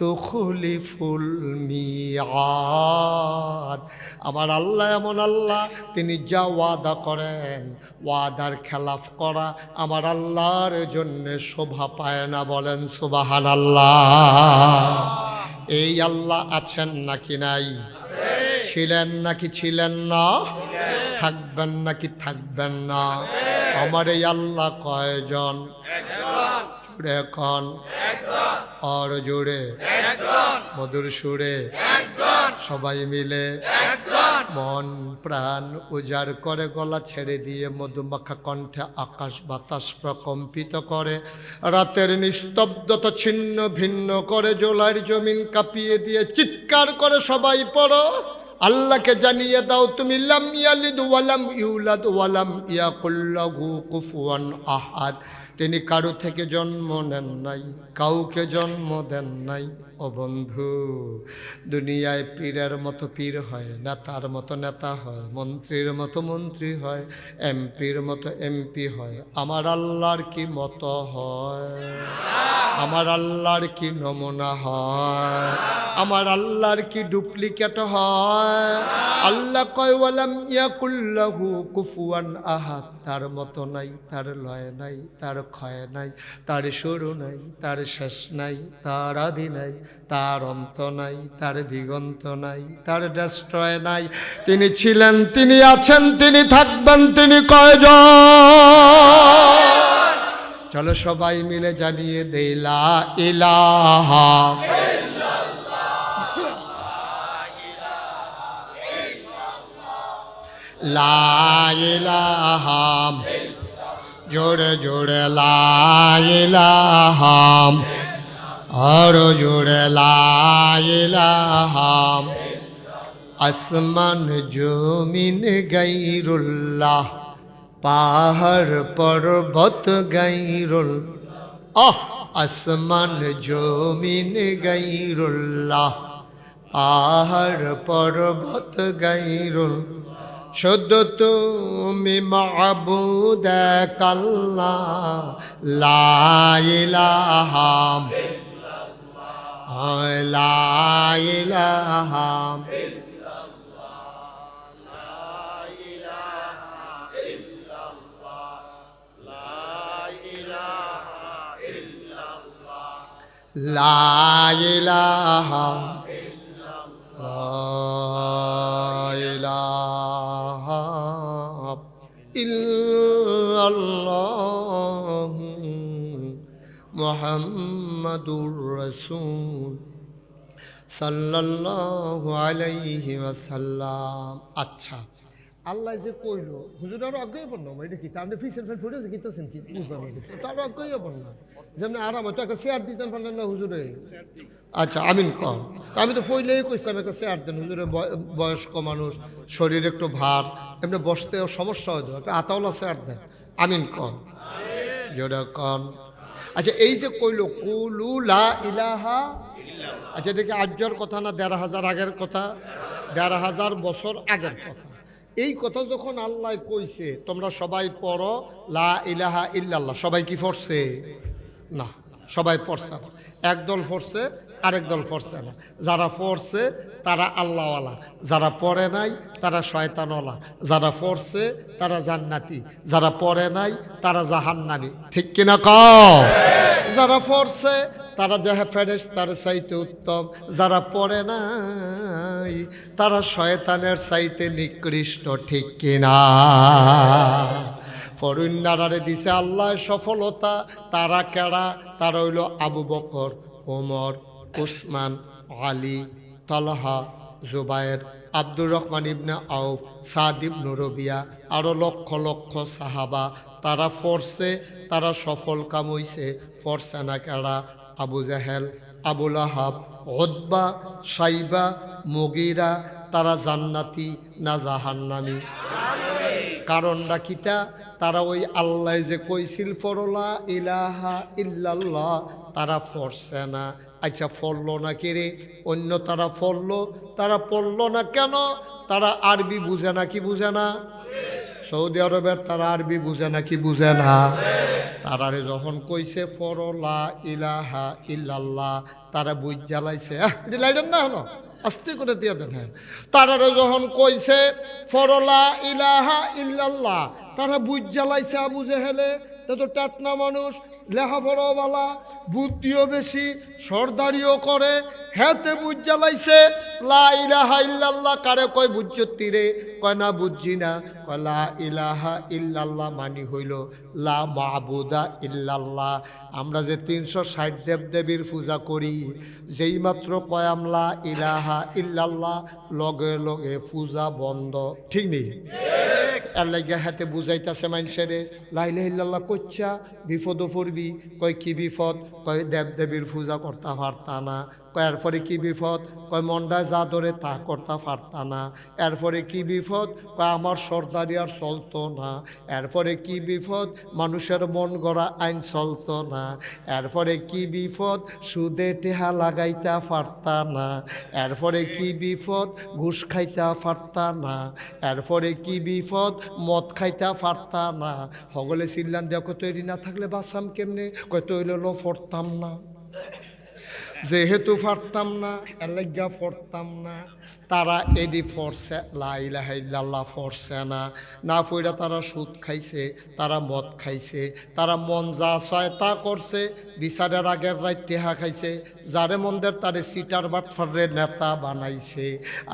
তুখলিফুল মিআদ। আমার আল্লাহ এমন আল্লাহ, তিনি যা ওয়াদা করেন, ওয়াদার খেলাফ করা আমার আল্লাহর জন্য শোভা পায় না। বলেন সুবহানাল্লাহ। এই আল্লাহ আছেন নাকি নাই? ছিলেন নাকি ছিলেন না? থাকবেন নাকি থাকবেন না? আমার এই আল্লাহ কয়জন? জুড়ে এখন, আর জুড়ে, মধুর সুরে, সবাই মিলে মন প্রাণ উজাড় করে গলা ছেড়ে দিয়ে মধুমাখা কণ্ঠে আকাশ বাতাস প্রকম্পিত করে, রাতের নিস্তব্ধতা ছিন্ন ভিন্ন করে, জোলার জমিন কাঁপিয়ে দিয়ে চিৎকার করে সবাই পড়ো, আল্লাহকে জানিয়ে দাও তুমি লাম ইয়ালিদ ওয়ালাম ইউলাদ ওয়ালাম ইয়াকুল লাহু কুফুয়ান আহাদ। তিনি কারো থেকে জন্ম নেন নাই, কাউকে জন্ম দেন নাই। ও বন্ধু, দুনিয়ায় পীরের মতো পীর হয়, নেতার মতো নেতা হয়, মন্ত্রীর মতো মন্ত্রী হয়, এমপির মতো এমপি হয়। আমার আল্লাহর কি মতো হয়? আমার আল্লাহর কি নমুনা হয়? আমার আল্লাহর কি ডুপ্লিকেট হয়? আল্লাহ কয় ওয়ালাম ইয়াকুল লাহু কুফুয়ান আহাদ। তার মতো নাই, তার লয় নাই, তার ক্ষয় নাই, তার শুরু নাই, তার শেষ নাই, তার আদি নাই, তার অন্ত নাই, তার দিগন্ত নাই, তার ডেস্ট্রয় নাই। তিনি ছিলেন, তিনি আছেন, তিনি থাকবেন, তিনি কয়জন? চলো সবাই মিলে জানিয়ে দেই লা ইলাহা লা ইলাহা, জোরে জোরে লা ইলাহা, আর জোরে লা ইলাহা। আসমান জমিন গায়রুল্লাহ, পাহাড় পর্বত গায়রুল, আসমান জমিন গায়রুল্লাহ, পাহাড় পর্বত গায়রুল, শুধু তুমি মাবুদ আল্লাহ, লা ইলাহা লা ইলাহা লা ইলাহা ইল্লাল্লাহ মুহাম্মাদুর রাসূল সাল্লাল্লাহু আলাইহি ওয়াসাল্লাম। আচ্ছা, আল্লাহ যে কইল হুজুর আরো আগ্রহী পড়ল, এটা কি তার ফিসের ফ্যান ফুটেছে কিতেছেন কি বুঝলাম তারও আগ্রহী পড়ল না, যেমন আরাম হয়তো একটা চেয়ার দিতেন পারলেন না হুজুরে। আচ্ছা আমিন কর, আমি তো ফইলেই কইতাম একটা চেয়ার দেন হুজুরে, বয়স্ক মানুষ, শরীর একটু ভার, এমনি বসতেও সমস্যা হয়তো, একটা আতাওয়ালা চেয়ার দেন। আমিন কর, জোরে কন। আচ্ছা এই যে কইল কুলু লা ইলাহা, আচ্ছা এটা কি আজকের কথা না ১,৫০০ আগের কথা? ১,৫০০ বছর আগের কথা। এই কথা যখন আল্লাহ কইছে তোমরা সবাই পড়ো লা ইলাহা ইল্লাল্লাহ, সবাই কি পড়ছে? না, সবাই পড়ছে না। একদল পড়ছে, আরেক দল পড়ছে না। যারা পড়ছে তারা আল্লাহওয়ালা, যারা পড়ে নাই তারা শয়তানওয়ালা, যারা পড়ছে তারা জান্নাতি, যারা পড়ে নাই তারা জাহান্নামী। ঠিক কিনা কও? যারা পড়ছে তারা যাহা ফেরেশতার চাইতে উত্তম, যারা পড়ে নাই তারা শয়তানের চাইতে নিকৃষ্ট। ঠিক কিনা? ফরুন্নারে দিছে আল্লাহ সফলতা। তারা কেডা? তারা হইল আবু বকর, ওমর, উসমান, আলী, তালহা, জুবায়ের, আব্দুর রহমান ইবনে আউফ, সাদ ইবনে রবিয়া, আরও লক্ষ লক্ষ সাহাবা। তারা ফরছে, তারা সফল কাম হইছে। ফরছে না কেডা? আবু জাহেল, আবু লাহাব, উতবা, সাইবা, মুগীরা। তারা জান্নাতি না জাহান্নামী? কারণটা কিতা? তারা ওই আল্লাহ যে কইছিল ফরলা ইলাহা ইল্লাল্লাহ, তারা ফরছে না। আচ্ছা ফললো না কে রে? অন্য তারা ফললো, তারা পড়লো না কেন? তারা আরবি বুঝে না কি বুঝে না? সৌদি আরবের তারা আরবি বুঝে না কি বুঝে না? তারারে যখন কইছে ফরলা ইলাহা ইল্লাল্লাহ, তারা বুঝ জ্বালাইছে। লাইডেন না হলো, আস্তে করে দিয়ে দেন। হ্যাঁ, তারারে যখন কইছে ফরলা ইলাহা ইল্লাল্লাহ, তারা বুঝ জ্বালাইছে। আবু জেহেলে তো টাটনা মানুষ, লেখাপড়াওয়ালা, বুদ্ধিও বেশি, সর্দারিও করে, হেতে বুঝ জ্বালাইছে লা ইলাহা ইল্লাল্লাহ কারে কয় বুঝ্জতি রে, কয় না বুঝছি না, কয় লা ইলাহা ইল্লাল্লাহ মানি হইল লা মাবুদা ইল্লাল্লাহ। আমরা যে 360 দেবদেবীর পূজা করি, যেই মাত্র কয় আমলা ইলাহা ইল্লাল্লাহ লগে লগে পূজা বন্ধ, ঠিক নেই? এর লাগে হাতে বুঝাইতেছে মানুষেরে লা ইলাহা ইল্লাল্লাহ কইছা বিপদও পড়বি, কয় কি বিপদ, কয় দেবদেবীর পূজা করতে পারতা না, কয় এরপরে কি বিপদ, কয় মন্ডায় যা ধরে তা করতে পারতা না, এরপরে কি বিপদ, কয় আমার সর্দারি আর চলতো না, এরপরে কি বিপদ, মানুষের মন গড়া আইন চলতো না, এরপরে কি বিপদ, সুদে টেহা লাগাইতে পারতা না, এরপরে কি বিপদ, ঘুষ খাইতে পারতা না, এরপরে কি বিপদ, মদ খাইতে পারতা না। হগলে চিল্লান দেখো তৈরি না থাকলে বাঁচাম কেমনে, কয় তৈল ফরতাম না, যেহেতু পারতাম না এর লাগিয়া পড়তাম না। তারা এডি ফরছে লা ইলাহা ইল্লাল্লাহ ফরছে না, না পইরা তারা সুদ খাইছে, তারা মদ খাইছে, তারা মন যা চায় তা করছে, বিচারের আগের রাত টেহা খাইছে, যারে মন্দের তারে সিটার বাটফারের নেতা বানাইছে।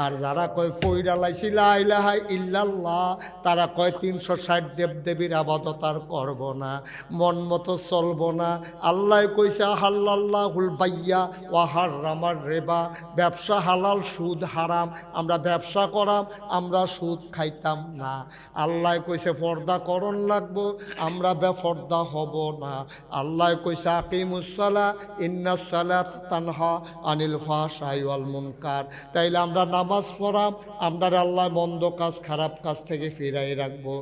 আর যারা কয় পইরা লাইছি লা ইলাহা ইল্লাল্লাহ, তারা কয় 360 দেবদেবীর আবাদত আর করব না, মন মতো চলবো না। আল্লাহ কইছে হাল্লাল্লাহুল বাইয়া ওয়া হারামার রিবা, ব্যবসা হালাল সুদ হারাম, আমরা ব্যবসা করাম, আমরা সুদ খাইতাম না। আল্লাহ কইছে পর্দা করণ লাগবো, আমরা বেপর্দা হব না। আল্লাহ কইছে আকিমুস সালাহ ইন্নাস সালাতা তানহা আনিল ফাহশাই ওয়াল মুনকার, তাইলে আমরা নামাজ পড়াম, আমরা আল্লাহ মন্দ কাজ খারাপ কাজ থেকে ফিরাই রাখবো।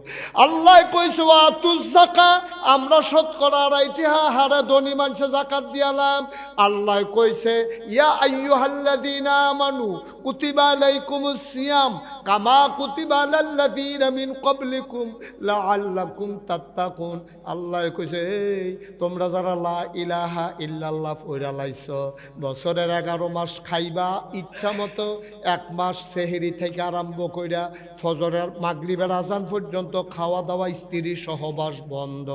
আল্লাহ কইছে ওয়াতুজ যাকা, আমরা শতকরা 2.5 হারে ধনী মানুষে যাকাত দিয়ালাম। আল্লাহ কইছে ইয়া আইয়ুহাল্লাযীনা আমানু কুতিবা আলাইকুমুস সিয়াম কামা কুতিবা আলাল্লাযীনা মিন ক্বাবলিকুম লাআল্লাকুম তাত্তাকুন। আল্লাহ কইছে এই তোমরা যারা লা ইলাহা ইল্লাল্লাহ পড়া লাইছো, বছরের 11 মাস খাইবা ইচ্ছা মতো, 1 মাস সেহরি থেকে আরম্ভ কইরা ফজরের মাগরিবের আজান পর্যন্ত খাওয়া দাওয়া স্ত্রী সহবাস বন্ধ।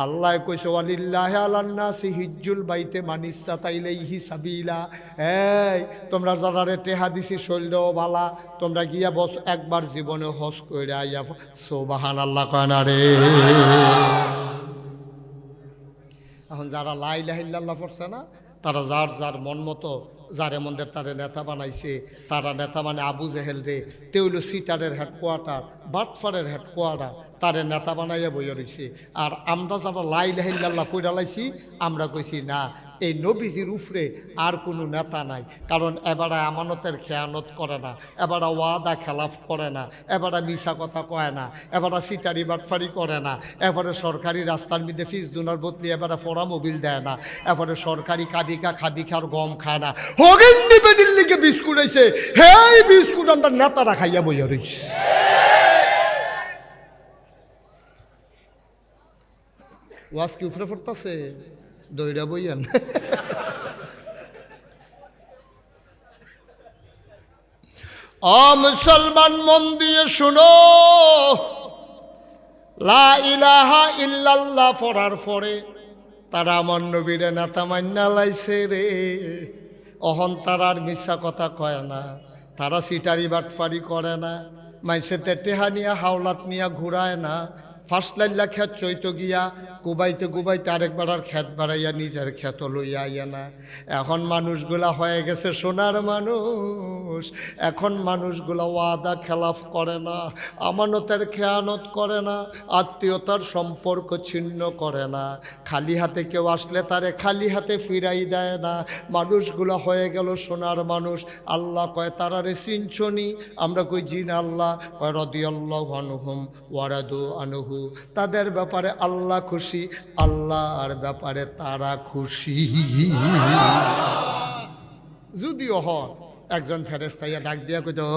আল্লাহ কইছে ওয়ালিল্লাহি আলান নাসি হিজ্জুল বাইতে মান ইসতাতা ইলাইহি সাবিলা। এই তোমরা যারা টেহা দিছি শৈল বালা, তোমরা গিয়া বস একবার জীবনে হজ কইরা আইয়া সুবহানাল্লাহ কয় না রে। এখন যারা লা ইলাহা ইল্লাল্লাহ পড়ছে না, তারা যার যার মন মতো যারে মন্দের তারে নেতা বানাইছে। তারা নেতা মানে আবু জেহেল রে, তেউল সিটারের হেডকোয়ার্টার, বাটফারের হেডকোয়ার্টার, তারে নেতা বানাইয়া বইয়া রইছে। আর আমরা যারা লা ইলাহা ইল্লাল্লাহ পড়া লাইছি, আমরা কইছি না এই নবীজির উফরে আর কোনো নেতা নাই। কারণ এবারে আমানতের খেয়ানত করে না, এবারে ওয়াদা খেলাফ করে না, এবারে মিশা কথা কয় না, এবারে সিটারি বাটফারি করে না, এবারে সরকারি রাস্তার মধ্যে ফিস দুনার বদলি এবারে ফোড়া মোবিল দেয় না, এবারে সরকারি খাবিকার গম খায় না। হগেন্নি বেডিল্লিকে বিস্কুট আইছে, হেই বিস্কুট আমরা নেতারা খাইয়া বইয়া রইছে। ওয়াজ কি উফরে পড়তাছে, দইরা বইয়ান। ও মুসলমান মন দিয়ে শুনো, লা ইলাহা ইল্লাল্লাহ পড়ার পরে তারা আমার নবীরে নেতা মান্না লাইছে রে। অহন তারা আর মিথ্যা কথা কয় না, তারা সিটারি বাটফারি করে না, মাইসেতে টেহা নিয়া হাওলাত নিয়া ঘুরায় না, ফার্স্ট লাইনলা খেত চৈত গিয়া কুবাইতে আরেকবার আর খেত বাড়াইয়া নিজের খেত লইয়া আইয়া না। এখন মানুষগুলা হয়ে গেছে সোনার মানুষ। এখন মানুষগুলা ওয়াদা খেলাফ করে না, আমানতের খেয়ানত করে না, আত্মীয়তার সম্পর্ক ছিন্ন করে না, খালি হাতে কেউ আসলে তারে খালি হাতে ফিরাই দেয় না। মানুষগুলা হয়ে গেল সোনার মানুষ। আল্লাহ কয় তারারে চিনছনি? আমরা কই জিন। আল্লাহ কয় রাদিয়াল্লাহু আনহুম ওয়া রাদু আনহু, তাদের ব্যাপারে আল্লাহ খুশি, আল্লাহর ব্যাপারে তারা খুশি। যদিও হয় একজন ফেরেশতাইয়া ডাক দিয়া কইতো,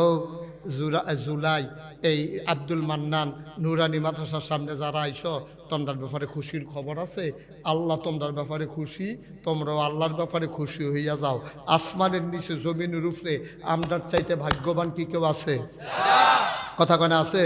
জুলাই এই আব্দুল মান্নান নুরানি মাদ্রাসার সামনে যারা আইছো, তোমরার ব্যাপারে খুশির খবর আছে, আল্লাহ তোমরার ব্যাপারে খুশি, তোমরাও আল্লাহর ব্যাপারে খুশি হইয়া যাও। আসমানের নিচে জমিনের উপরে আমরার চাইতে ভাগ্যবান কি কেউ আছে? কথা কনে আছে?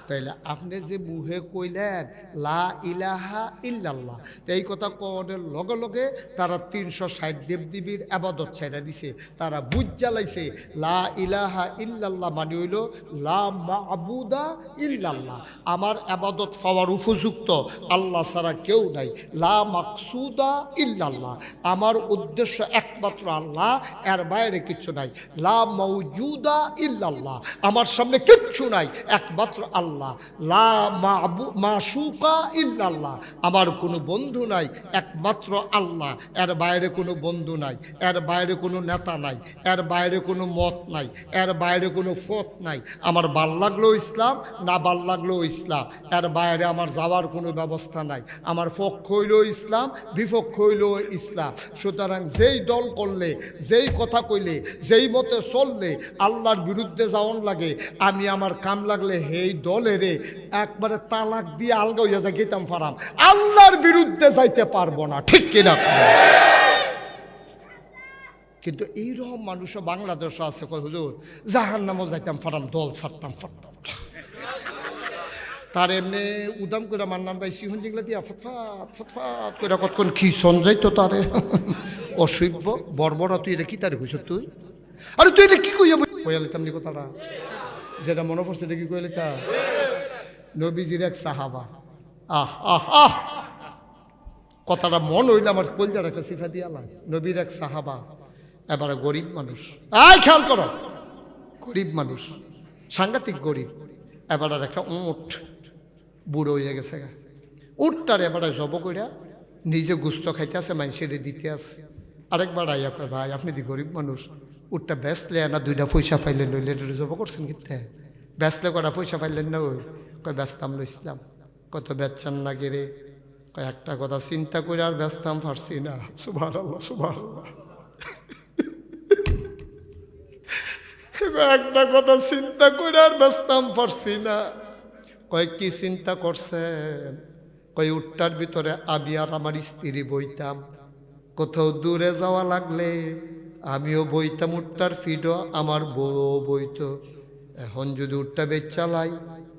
তাইলে আপনি যে মুহে কইলেন লা ইলাহা ইল্লাল্লাহ, এই কথা কওয়ার লগে লগে তারা 360 দেবদেবীর আবাদত ছেড়ে দিছে। তারা বুঝ জ্বালাইছে লা ইলাহা ইল্লাল্লাহ মানে হইল লা মাবুদা ইল্লাল্লাহ, আমার আবাদত পাওয়ার উপযুক্ত আল্লাহ ছাড়া কেউ নাই। লা মাকসুদা ইল্লাল্লাহ, আমার উদ্দেশ্য একমাত্র আল্লাহ, এর বাইরে কিচ্ছু নাই। লা মাউজুদা ইল্লাল্লাহ, আমার সামনে কিচ্ছু নাই, একমাত্র আল্লাহ। লা মাশুকা ইল্লাল্লাহ, আমার কোনো বন্ধু নাই, একমাত্র আল্লাহ, এর বাইরে কোনো বন্ধু নাই, এর বাইরে কোনো নেতা নাই, এর বাইরে কোনো মত নাই, এর বাইরে কোনো পথ নাই। আমার ভাল লাগলেও ইসলাম, না ভাল লাগলেও ইসলাম, এর বাইরে আমার যাওয়ার কোনো ব্যবস্থা নাই। আমার পক্ষ হইলেও ইসলাম, বিপক্ষ হইলেও ইসলাম। সুতরাং যেই দল করলে, যেই কথা কইলে, যেই মতে চললে আল্লাহর বিরুদ্ধে যাওয়ান লাগে, আমি আমার কাম লাগলে সেই দলেরে একবারে তালাক দিয়ে আলগা হইয়া যাই গেতাম পারাম, আল্লাহর বিরুদ্ধে যাইতে পারবো না, ঠিক কিনা? কিন্তু এইরকম মানুষও বাংলাদেশে আছে, কয় হুজুর জাহান্নামও যাইতাম পারাম, দল ছাড়তাম পারতাম। তার এমনি উদাম করে মান্নান ভাই সিহন যেগুলা দিয়া ফটফাট ফটফাট করে কতক্ষণ কি সন যাইতো তারে অসভ্য বর্বরা। তুই এটা কি তারে কইছ তুই? আরে তুই এটা কি কইয়া কইয়ালিতাম নি কথাটা যেটা মনে পড়ছে, এটা কি কইলিতা? নবীজির এক সাহাবা, আহ আহ আহ কথাটা মন হইলে আমার কলজার একটা সিফা দিয়ালাম। নবীর এক সাহাবা, এবারে গরিব মানুষ, আয় খেয়াল করো, গরিব মানুষ, সাংঘাতিক গরিব। এবার একটা উট বুড়ো হয়ে গেছে, উটটার এবারে জব কইরা নিজে গুস্ত খাইতে আছে, মানুষের দিতে আছে। আরেকবার আইয়া কয় ভাই আপনি দি গরিব মানুষ, উটটা বেচলে না 2টা পয়সা পাইলেন, নইলে এটা জব করছেন কিতে? বেচলে কটা পয়সা পাইলেন না? ওই কয় ব্যস্তাম লইসলাম। কত বেচছেন না গেরে? কয় একটা কথা চিন্তা করে আর ব্যস্তাম পারছি না। সুবহানাল্লাহ সুবহানাল্লাহ। একটা কথা চিন্তা করে আর ব্যস্তাম পারছি না। কয় কি চিন্তা করছেন? কয় উটটার ভিতরে আমি আর আমার স্ত্রী বইতাম, কোথাও দূরে যাওয়া লাগলে আমিও বইতাম, উটটার ফিডও আমার বউ বইত। এখন যদি উটটা বেচ চালাই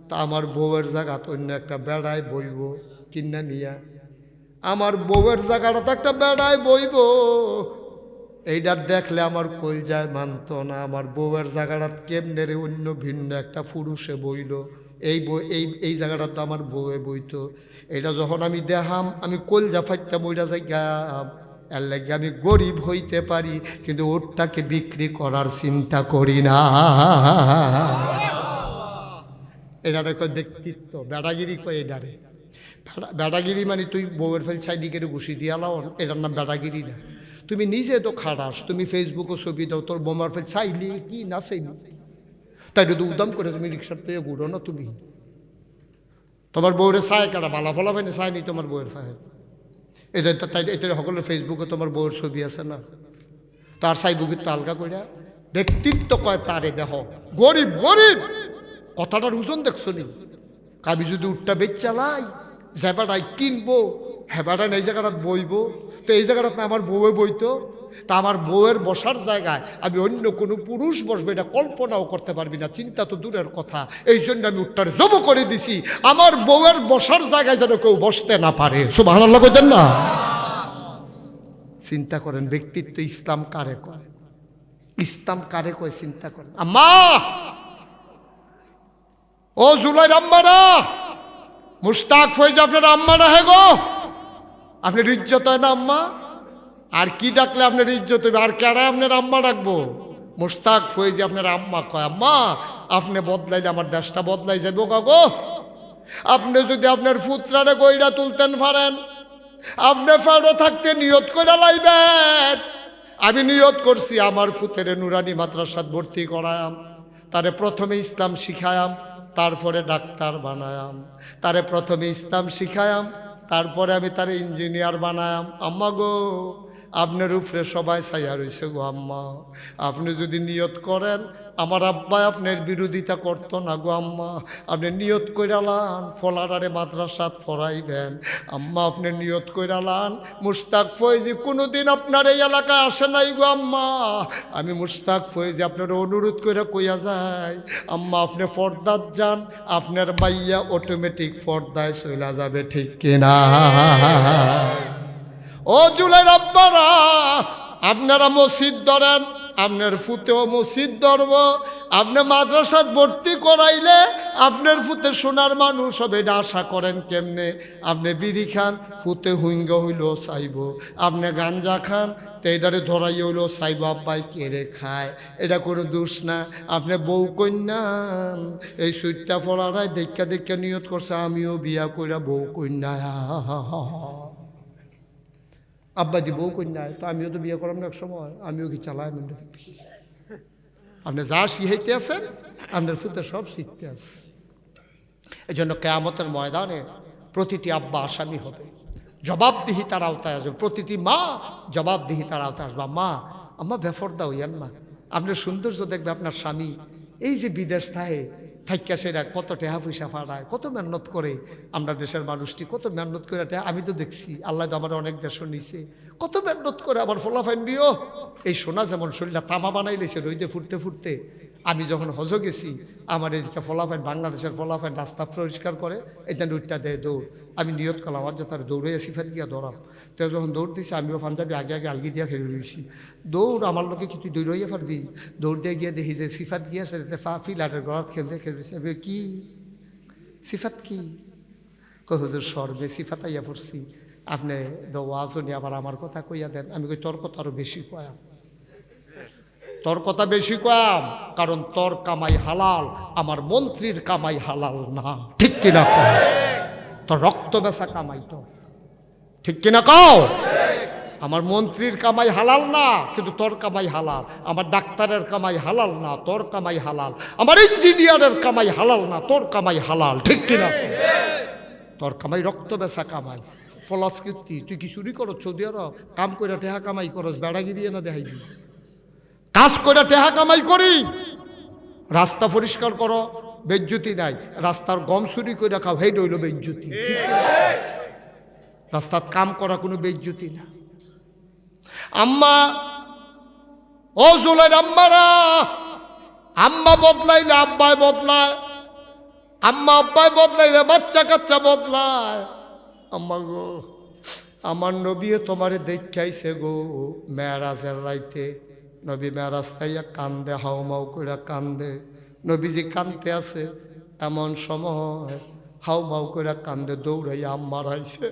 তা আমার বউয়ের জায়গা অন্য একটা বেড়ায় বইব কিনা নিয়া, আমার বউয়ের জায়গাটা তো একটা বেড়ায় বইব। এইটা দেখলে আমার কলজায় মানত না, আমার বউয়ের জায়গাটা কেমনে রে অন্য ভিন্ন একটা পুরুষে বইল, এই জায়গাটা তো আমার বউয়ে বইতো। এটা যখন আমি দেখাম আমি কলজা ফাইটটা বইটা যাই গাম, এর লাগে আমি গরিব হইতে পারি কিন্তু ওরটাকে বিক্রি করার চিন্তা করি না। এটারে কয় ব্যক্তিত্ব, বেড়াগিরি কয় এটারে। বেড়াগিরি মানে তুই বউয়ের ফেল চাইদিকে ঘুষি দিয়া লাও, এটার নাম বেড়াগিরি না। তুমি নিজে তো খারাস, তুমি ফেসবুকে ছবি দাও তোর বোমার ফেল চাইলি কি না চাইলি, তাই তো উদাম করে তুমি রিক্সার পেয়ে ঘুরো না। তুমি তোমার বউরে চায় কারা বালা ফলা পাইনি চায়নি তোমার বউয়ের ফায়, এদের তাই এদের সকলের ফেসবুকে তোমার বউয়ের ছবি আছে না, তার সাইবুকের তো আলগা কইরা ব্যক্তিত্ব কয় তারে দেহ। গরিব গরিব কথাটার ওজন দেখছো নি? কাবি যদি উঠটা বেচ চালাই যেবাটাই কিনবো হেবাটা এই জায়গাটা বইব, তো এই জায়গাটা আমার বউয়ে বইতো, তা আমার বউয়ের বসার জায়গায় আমি অন্য কোনো পুরুষ বসবে এটা কল্পনাও করতে পারবি না, চিন্তা তো দূরের কথা। এই জন্য আমি উটটার জব করে দিছি, আমার বউয়ের বসার জায়গায় যেন কেউ বসতে না পারে। সুবহানাল্লাহ কইতেন না? চিন্তা করেন ব্যক্তিত্ব ইসলাম কারে কয়, ইসলাম কারে কয় চিন্তা করেন। আম্মা ও জুলাই আম্মারা, মুশতাক ফয়েজ আপনার আম্মা না হে গো, আপনার ইজ্জত হয় না আম্মা? আর কি ডাকলে আপনার ইজ্জত হবে? আর কেডা আপনার আম্মা ডাকবো? মুশতাক ফয়েজ আপনার আম্মা কয় আম্মা আপনি বদলাইলে আমার দেশটা বদলাই যাবো গো। আপনি যদি আপনার পুত্রারে গইরা তুলতেন পারেন, আপনি ফাড়ো থাকতে নিয়ত করে লাইবেন। আমি নিয়ত করছি আমার পুত্রে নুরানি মাদ্রাসাত ভর্তি করায়াম, তারে প্রথমে ইসলাম শিখায়াম, তারপরে ডাক্তার বানায়াম, তারে প্রথমে ইসলাম শিখায়াম, তারপরে আমি তারে ইঞ্জিনিয়ার বানায়াম। আম্মা গো আপনার উপরে সবাই ছায়া রয়েছে গো আম্মা। আপনি যদি নিয়ত করেন আমার আব্বা আপনার বিরোধিতা করতো না গো আম্মা। আপনি নিয়ত কইরালান ফলারারে মাদ্রাসাত পড়াইবেন আম্মা। আপনি নিয়ত কইরালান মুশতাক ফয়েজি কোনোদিন আপনার এই এলাকায় আসে নাই গো আম্মা। আমি মুশতাক ফয়েজি আপনার অনুরোধ করে কইয়া যাই আম্মা আপনি পর্দাত যান, আপনার মাইয়া অটোমেটিক পর্দায় চইলা যাবে, ঠিক কিনা? ও জুলাই আব্বারা, আপনারা মসজিদ ধরেন, আপনার ফুতেও মসজিদ ধরব। আপনি মাদ্রাসাত ভর্তি করাইলে আপনার ফুতে সোনার মানুষ হবে, এটা আশা করেন কেমনে? আপনি বিড়ি খান, ফুতে হুইঙ্গ হইলেও চাইব। আপনি গাঞ্জা খান, তো এটারে ধরাই হইলেও চাইব আব্বাই কেড়ে খায়, এটা কোনো দোষ না। আপনি বউ কন্যা এই সুইটটা ফলারায় দেখা দেখা নিয়ত করছে আমিও বিয়া কইরা বউ কন্যা। আব্বা দি বউ কন্যায় তো আমিও তো বিয়ে করলাম না এক সময়, আমিও কি চালাই মন্ডে দেখবি। আপনি যা শিখাইতে আছেন আপনার ফুতে সব শিখতে আছে। এই জন্য কিয়ামতের ময়দানে প্রতিটি আব্বা আসামি হবে, জবাবদিহি তার আওতায় আসবে। প্রতিটি মা জবাবদিহি তার আওতায় আসবে। মা আম্মা বেফরদা হইয়ান না, আপনার সৌন্দর্য দেখবে আপনার স্বামী এই যে বিদেশ থাইকা সেরা কত টেহা পয়সা ফাড়ায়, কত মেহনত করে। আমরা দেশের মানুষটি কত মেহনত করে, আমি তো দেখছি আল্লাহ তো আমার অনেক দেশও নিছে, কত মেহনত করে আমার ফলাফাইন দিও। এই সোনা যেমন শরীরটা তামা বানাই লেছে রইতে ফুটতে ফুটতে। আমি যখন হজ গেছি আমার এদিকে ফলাফাইন, বাংলাদেশের ফলাফাইন রাস্তা পরিষ্কার করে এটা উঠটা দেয় দৌড়। আমি নিয়ত করলাম আর যে তার দৌড়ে সিফাত গিয়া দৌড়াম। তো যখন দৌড় দিয়েছি আমিও পাঞ্জাবি আগে আগে আলগি দিয়া খেলে রয়েছি। দৌড় আমার লোকে কি তুই দৌড়াইয়া পারবি? দৌড় দিয়ে গিয়ে দেখি যে সিফাত গিয়েছে ফিলাটের গড়াত খেলতে খেলছে। কি সিফাত কি? হুজুর সর্বে সিফাত আইয়া পড়ছি, আপনি ওয়াজনি আবার আমার কথা কইয়া দেন। আমি কই তোর কথা আরো বেশি কয়াম, তোর কথা বেশি কয়াম, কারণ তোর কামাই হালাল, আমার মন্ত্রীর কামাই হালাল না, ঠিক কিনা কয়? তোর রক্ত বেচা কামাই তো, ঠিক কিনা কও? আমার মন্ত্রীর কামাই হালাল না, কিন্তু তোর কামাই হালাল। আমার ডাক্তারের কামাই হালাল না, তোর কামাই হালাল। আমার ইঞ্জিনিয়ারের কামাই হালাল না, তোর কামাই হালাল, ঠিক কিনা? তোর কামাই রক্ত বেচা কামাই। ফলাস কীর্তি তুই কি চুরি করো? সৌদি আরব কাম করে টেহা কামাই করস, বেড়াগি দিয়ে না দেখাই দি কাজ করে টেহা কামাই করি। রাস্তা পরিষ্কার করো, বেজ্জুতি নাই। রাস্তার গম চুরি করে খাও, হেই রইল বেজ্জুতি। রাস্তার কাম করা কোনো বেজ্জুতি না। আম্মা ও জুলাই আম্মারা, আম্মা বদলাইলে আব্বাই বদলায়, আম্মা আব্বাই বদলাইলে বাচ্চা কাচ্চা বদলায়। আম্মা গো, আমার নবী তোমারে দেখাইছে গো মেরাজের রাইতে। নবী মেরাজ তাইয়া কান্দে, হাউমাউ করে কান্দে। নবীজি কান্দতে আছে, এমন সময় হাউমাউ করে কান্দে, দৌড়াইয়া আম্মার আইছে।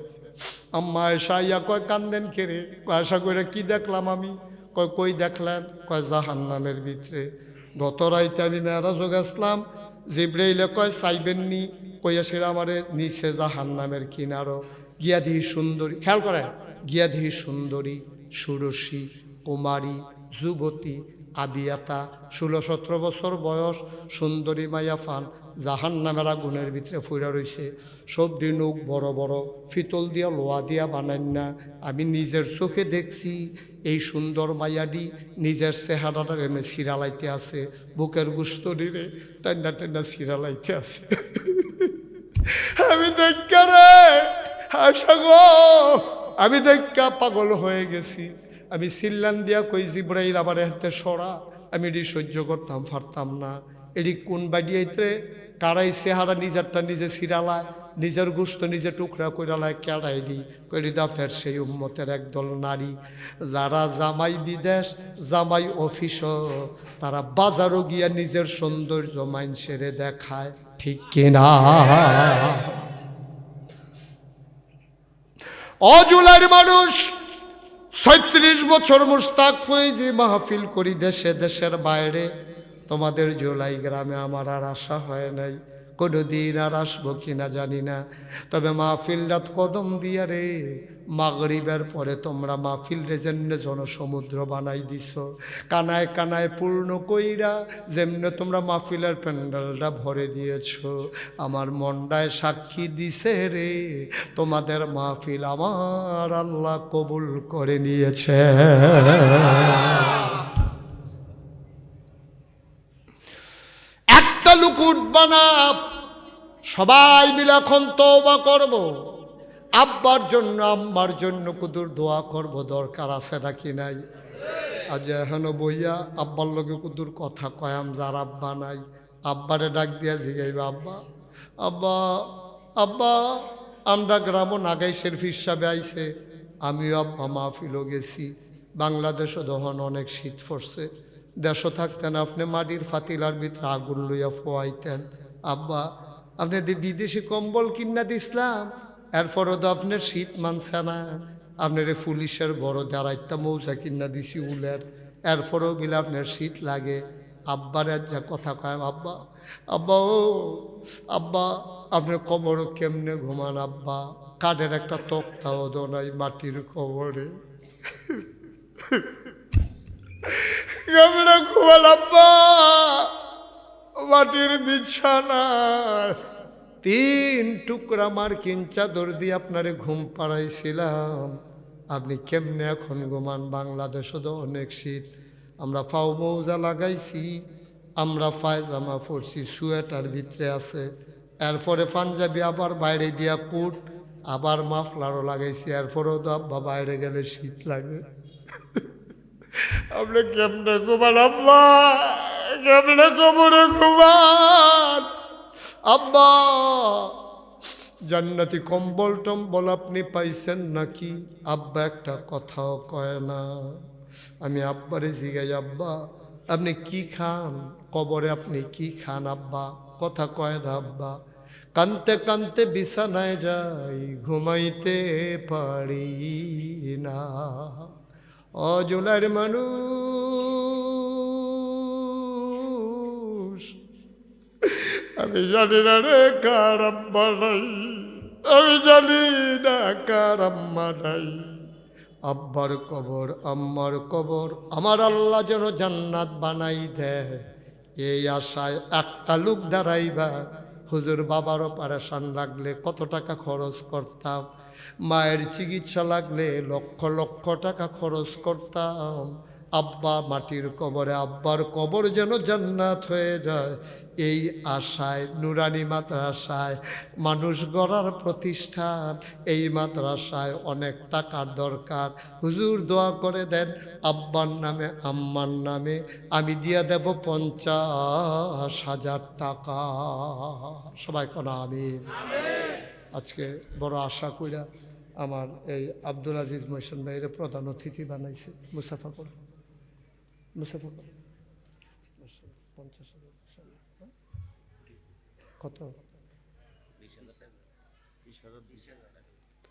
আম্মা এসা ইয়া কয় কান্দেন কেড়ে? আশা করে কি দেখলাম আমি? কই দেখলেন? কয় জাহান্নামের ভিতরে। গত রাইতে আমি মেরাজও গেছলাম, জিব্রাইলে কয় চাইবেননি, কইয়া সেরা আমারে নিচে জাহান্নামের কিনারো। গিয়া দিহি সুন্দরী, খেয়াল করেন, গিয়া দিহি সুন্দরী, সুরসী, কুমারী, যুবতী, আবিয়াতা, 16-17 বছর বয়স সুন্দরী মাইয়া ফান জাহান্নামের আগুনের ভিতরে ফুইরা রইছে। সব দিন বড় বড় ফিতল দিয়া লোহা দিয়া বানান না। আমি নিজের চোখে দেখছি এই সুন্দর মাইয়াডি নিজের চেহারাটা এনে সিরালাইতে আছে, বুকের গুস্তরিরে টান্না টান্না সিরালাইতে আছে। আমি দেখা রে আশা গো, আমি দেখা পাগল হয়ে গেছি। আমি সিল্লান দিয়া কই জিব্রাইল আবার হাতে সরা। আমি এটি সহ্য করতাম পারতাম না। এটি কোন বাড়িয়াইতে কারাই চেহারা নিজেরটা নিজে সিরালায়, নিজের গোস্ত নিজে টুকরা কইরালায়, কেড়াই দি কইরি আপনার সেই উম্মতের একদল নারী যারা জামাই বিদেশ, জামাই অফিস, তারা বাজারও গিয়া নিজের সৌন্দর্য মাইনসেরে দেখায়, ঠিক কিনা? অজুলার মানুষ 36 বছর মুশতাক ফয়েজি মাহফিল করি দেশে দেশের বাইরে। তোমাদের জুলাই গ্রামে আমার আর আশা হয় নাই। কোনোদিন আর আসবো কিনা জানি না, তবে মাহফিলটা কদম দিয়া রে মাগরিবের পরে তোমরা মাহফিলরে যেমনে জনসমুদ্র বানাই দিছ, কানায় কানায় পূর্ণ কইরা যেমনে তোমরা মাহফিলের প্যান্ডেলটা ভরে দিয়েছ, আমার মনটায় সাক্ষী দিছে রে তোমাদের মাহফিল আমার আল্লাহ কবুল করে নিয়েছে। একটা লোক উঠবা না, সবাই মিলে এখন তওবা করব, আব্বার জন্য আম্মার জন্য কুদুর দোয়া করব, দরকার আছে নাকি নাই? আজ এখন বইয়া আব্বার লগে কুদুর কথা কয়াম, যার আব্বা নাই আব্বারে ডাক দিয়া জিগাইবা, আব্বা আব্বা আব্বা আমরা গ্রামও নাগাইশের হিসাবে আইছে, আমিও আব্বা মাহফিলও গেছি, বাংলাদেশও তখন অনেক শীত পড়ছে, দেশও থাকতেন আপনি মাটির ফাতিলার ভিতরে আগুন লইয়া ফোয়াইতেন, আব্বা আপনি বিদেশি কম্বল কিনা দিছিলাম, এরপরও তো আপনার শীত মানছে না, আপনার পুলিশের বড় দাঁড়াইতা মৌজা কিনা দিছি উলের, এরপরেও বিলে আপনার শীত লাগে, আব্বার যা কথা কয়, আব্বা আব্বা ও আব্বা আপনার কবরও কেমনে ঘুমান আব্বা, কাঠের একটা তক্তাও দো নাই মাটির কবরে, কেমনে ঘুমান আব্বা মাটির বিছানা, 3 টুকরা মার্কিন চাদর দিয়ে আপনারে ঘুম পাড়াইছিলাম, আপনি কেমনে এখন ঘুমান? বাংলাদেশও তো অনেক শীত, আমরা পাও মৌজা লাগাইছি, আমরা পায়জামা পরছি, সোয়েটার ভিতরে আছে, এরপরে পাঞ্জাবি আবার বাইরে দিয়া কোট, আবার মাফলারও লাগাইছি, এরপরেও তো আব্বা বাইরে গেলে শীত লাগে, আপনি কেমনে ঘুমান আব্বা, কেমনে কবরে ঘুমান আব্বা? জান্নাতি কম্বল টম্বল আপনি পাইছেন নাকি? আব্বা একটা কথাও কয় না। আমি আব্বারে জিগাই, আব্বা আপনি কি খান কবরে, আপনি কি খান আব্বা? কথা কয় না আব্বা। কানতে কানতে বিছানায় যাই, ঘুমাইতে পারি না। অজলার মানুষ, আমি জানি না রে কার আম্মা নাই, আমি জানি না কার আম্মা নাই। আব্বার কবর আম্মার কবর আমার আল্লাহ যেন জান্নাত বানাই দেয়, এই আশায় একটা লোক দাঁড়াইবা। হুজুর বাবারও অপারেশন লাগলে কত টাকা খরচ করতাম, মায়ের চিকিৎসা লাগলে লক্ষ লক্ষ টাকা খরচ করতাম। আব্বা মাটির কবরে, আব্বার কবর যেন জান্নাত হয়ে যায়, এই আশায় নুরানি মাদ্রাসায় মানুষ গড়ার প্রতিষ্ঠান। এই মাদ্রাসায় অনেক টাকার দরকার, হুজুর দোয়া করে দেন আব্বার নামে আম্মার নামে, আমি দিয়ে দেব 50,000 টাকা। সবাই কোন আমিন। আজকে বড় আশা কইরা আমার এই আব্দুল আজিজ মহসিন ভাইয়ের প্রধান অতিথি বানাইছে। মুসাফা কর, মুসাফা কর। 50,000 কত?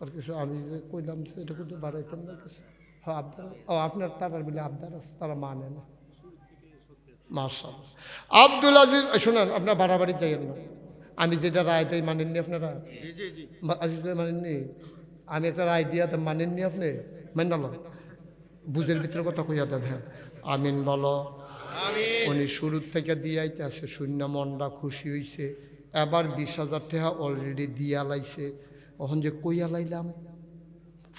আর কিছু আমি যে কইলাম যে এটা কিন্তু বাড়াইতেন না কিছু। হ্যাঁ আবদার, ও আপনার তারা মিলে আবদার আছে, তারা মানে না। মাশাআল্লাহ। আব্দুল আজিজ শুনেন, আপনার বাড়াবাড়ি যাইয়েন না। আমি যেটা রায় দেয় মানেননি আপনারা? আজিজ ভাই মানেননি? আমি একটা রায় দিয়া দেব, মানেননি আপনি? মানল বুঝের ভিতরে কথা কইয়া দেব। হ্যাঁ আমিন বলো। উনি শুরুর থেকে দিয়ে আইতে আছে, শূন্য মনটা খুশি হয়েছে। এবার 20,000 টাকা অলরেডি দিয়া লাইছে। ওখান যে কইয়া লাইলাম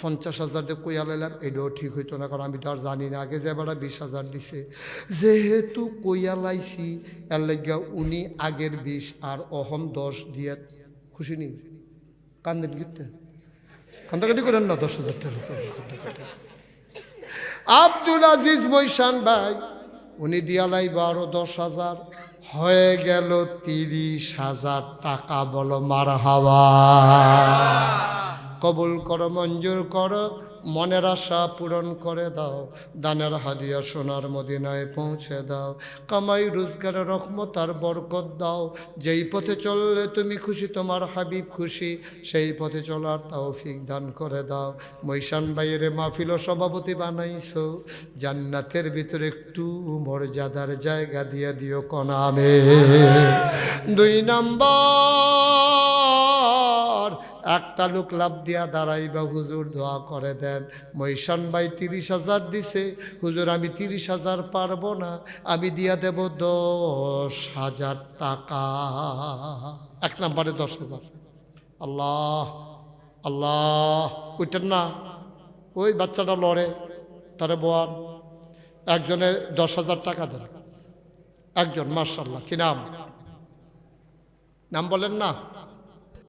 50,000 দিয়ে কইয়া লাইলাম, এটাও ঠিক হইতো না, কারণ আমি তো আর জানি না। আগে যে এবার 20,000 দিছে, যেহেতু কইয়া লাইছি এর লাগিয়া উনি আগের 20 আর অহম 10 দিয়ে খুশি নেই। কান্দেন গিতে কান্দাকাটি করেন না, 10,000 টাকা। আব্দুল আজিজ মহসিন ভাই উনি দিয়া লাইব আরো 10,000, হয়ে গেল 30,000 টাকা। বলো মারহাবা। কবুল করো, মঞ্জুর করো। মনের আশা পূরণ করে দাও, দানের হাদিয়া সোনার মদিনায় পৌঁছে দাও, কামাই রোজগারের রহমত আর বরকত দাও। যেই পথে চললে তুমি খুশি, তোমার হাবিব খুশি, সেই পথে চলার তৌফিক দান করে দাও। মৈশান ভাইয়ের মাহফিল সভাপতি বানাইছো, জান্নাতের ভিতরে একটু মর্যাদার জায়গা দিয়ে দিও কনামে। 2 নাম্বার, একটা লোক লাভ দিয়া দাঁড়াইবা, হুজুর দোয়া করে দেন। মৈশান ভাই 30,000 দিছে, হুজুর আমি 30,000 পারবো না, আমি দিয়া দেব 10,000 টাকা। 1 নাম্বারে 10,000। আল্লাহ আল্লাহ, ওইটার না, ওই বাচ্চাটা লড়ে, তারে বোয়ান। একজনে 10,000 টাকা দেন, একজন। মাশাআল্লাহ, কি নাম? নাম বলেন না।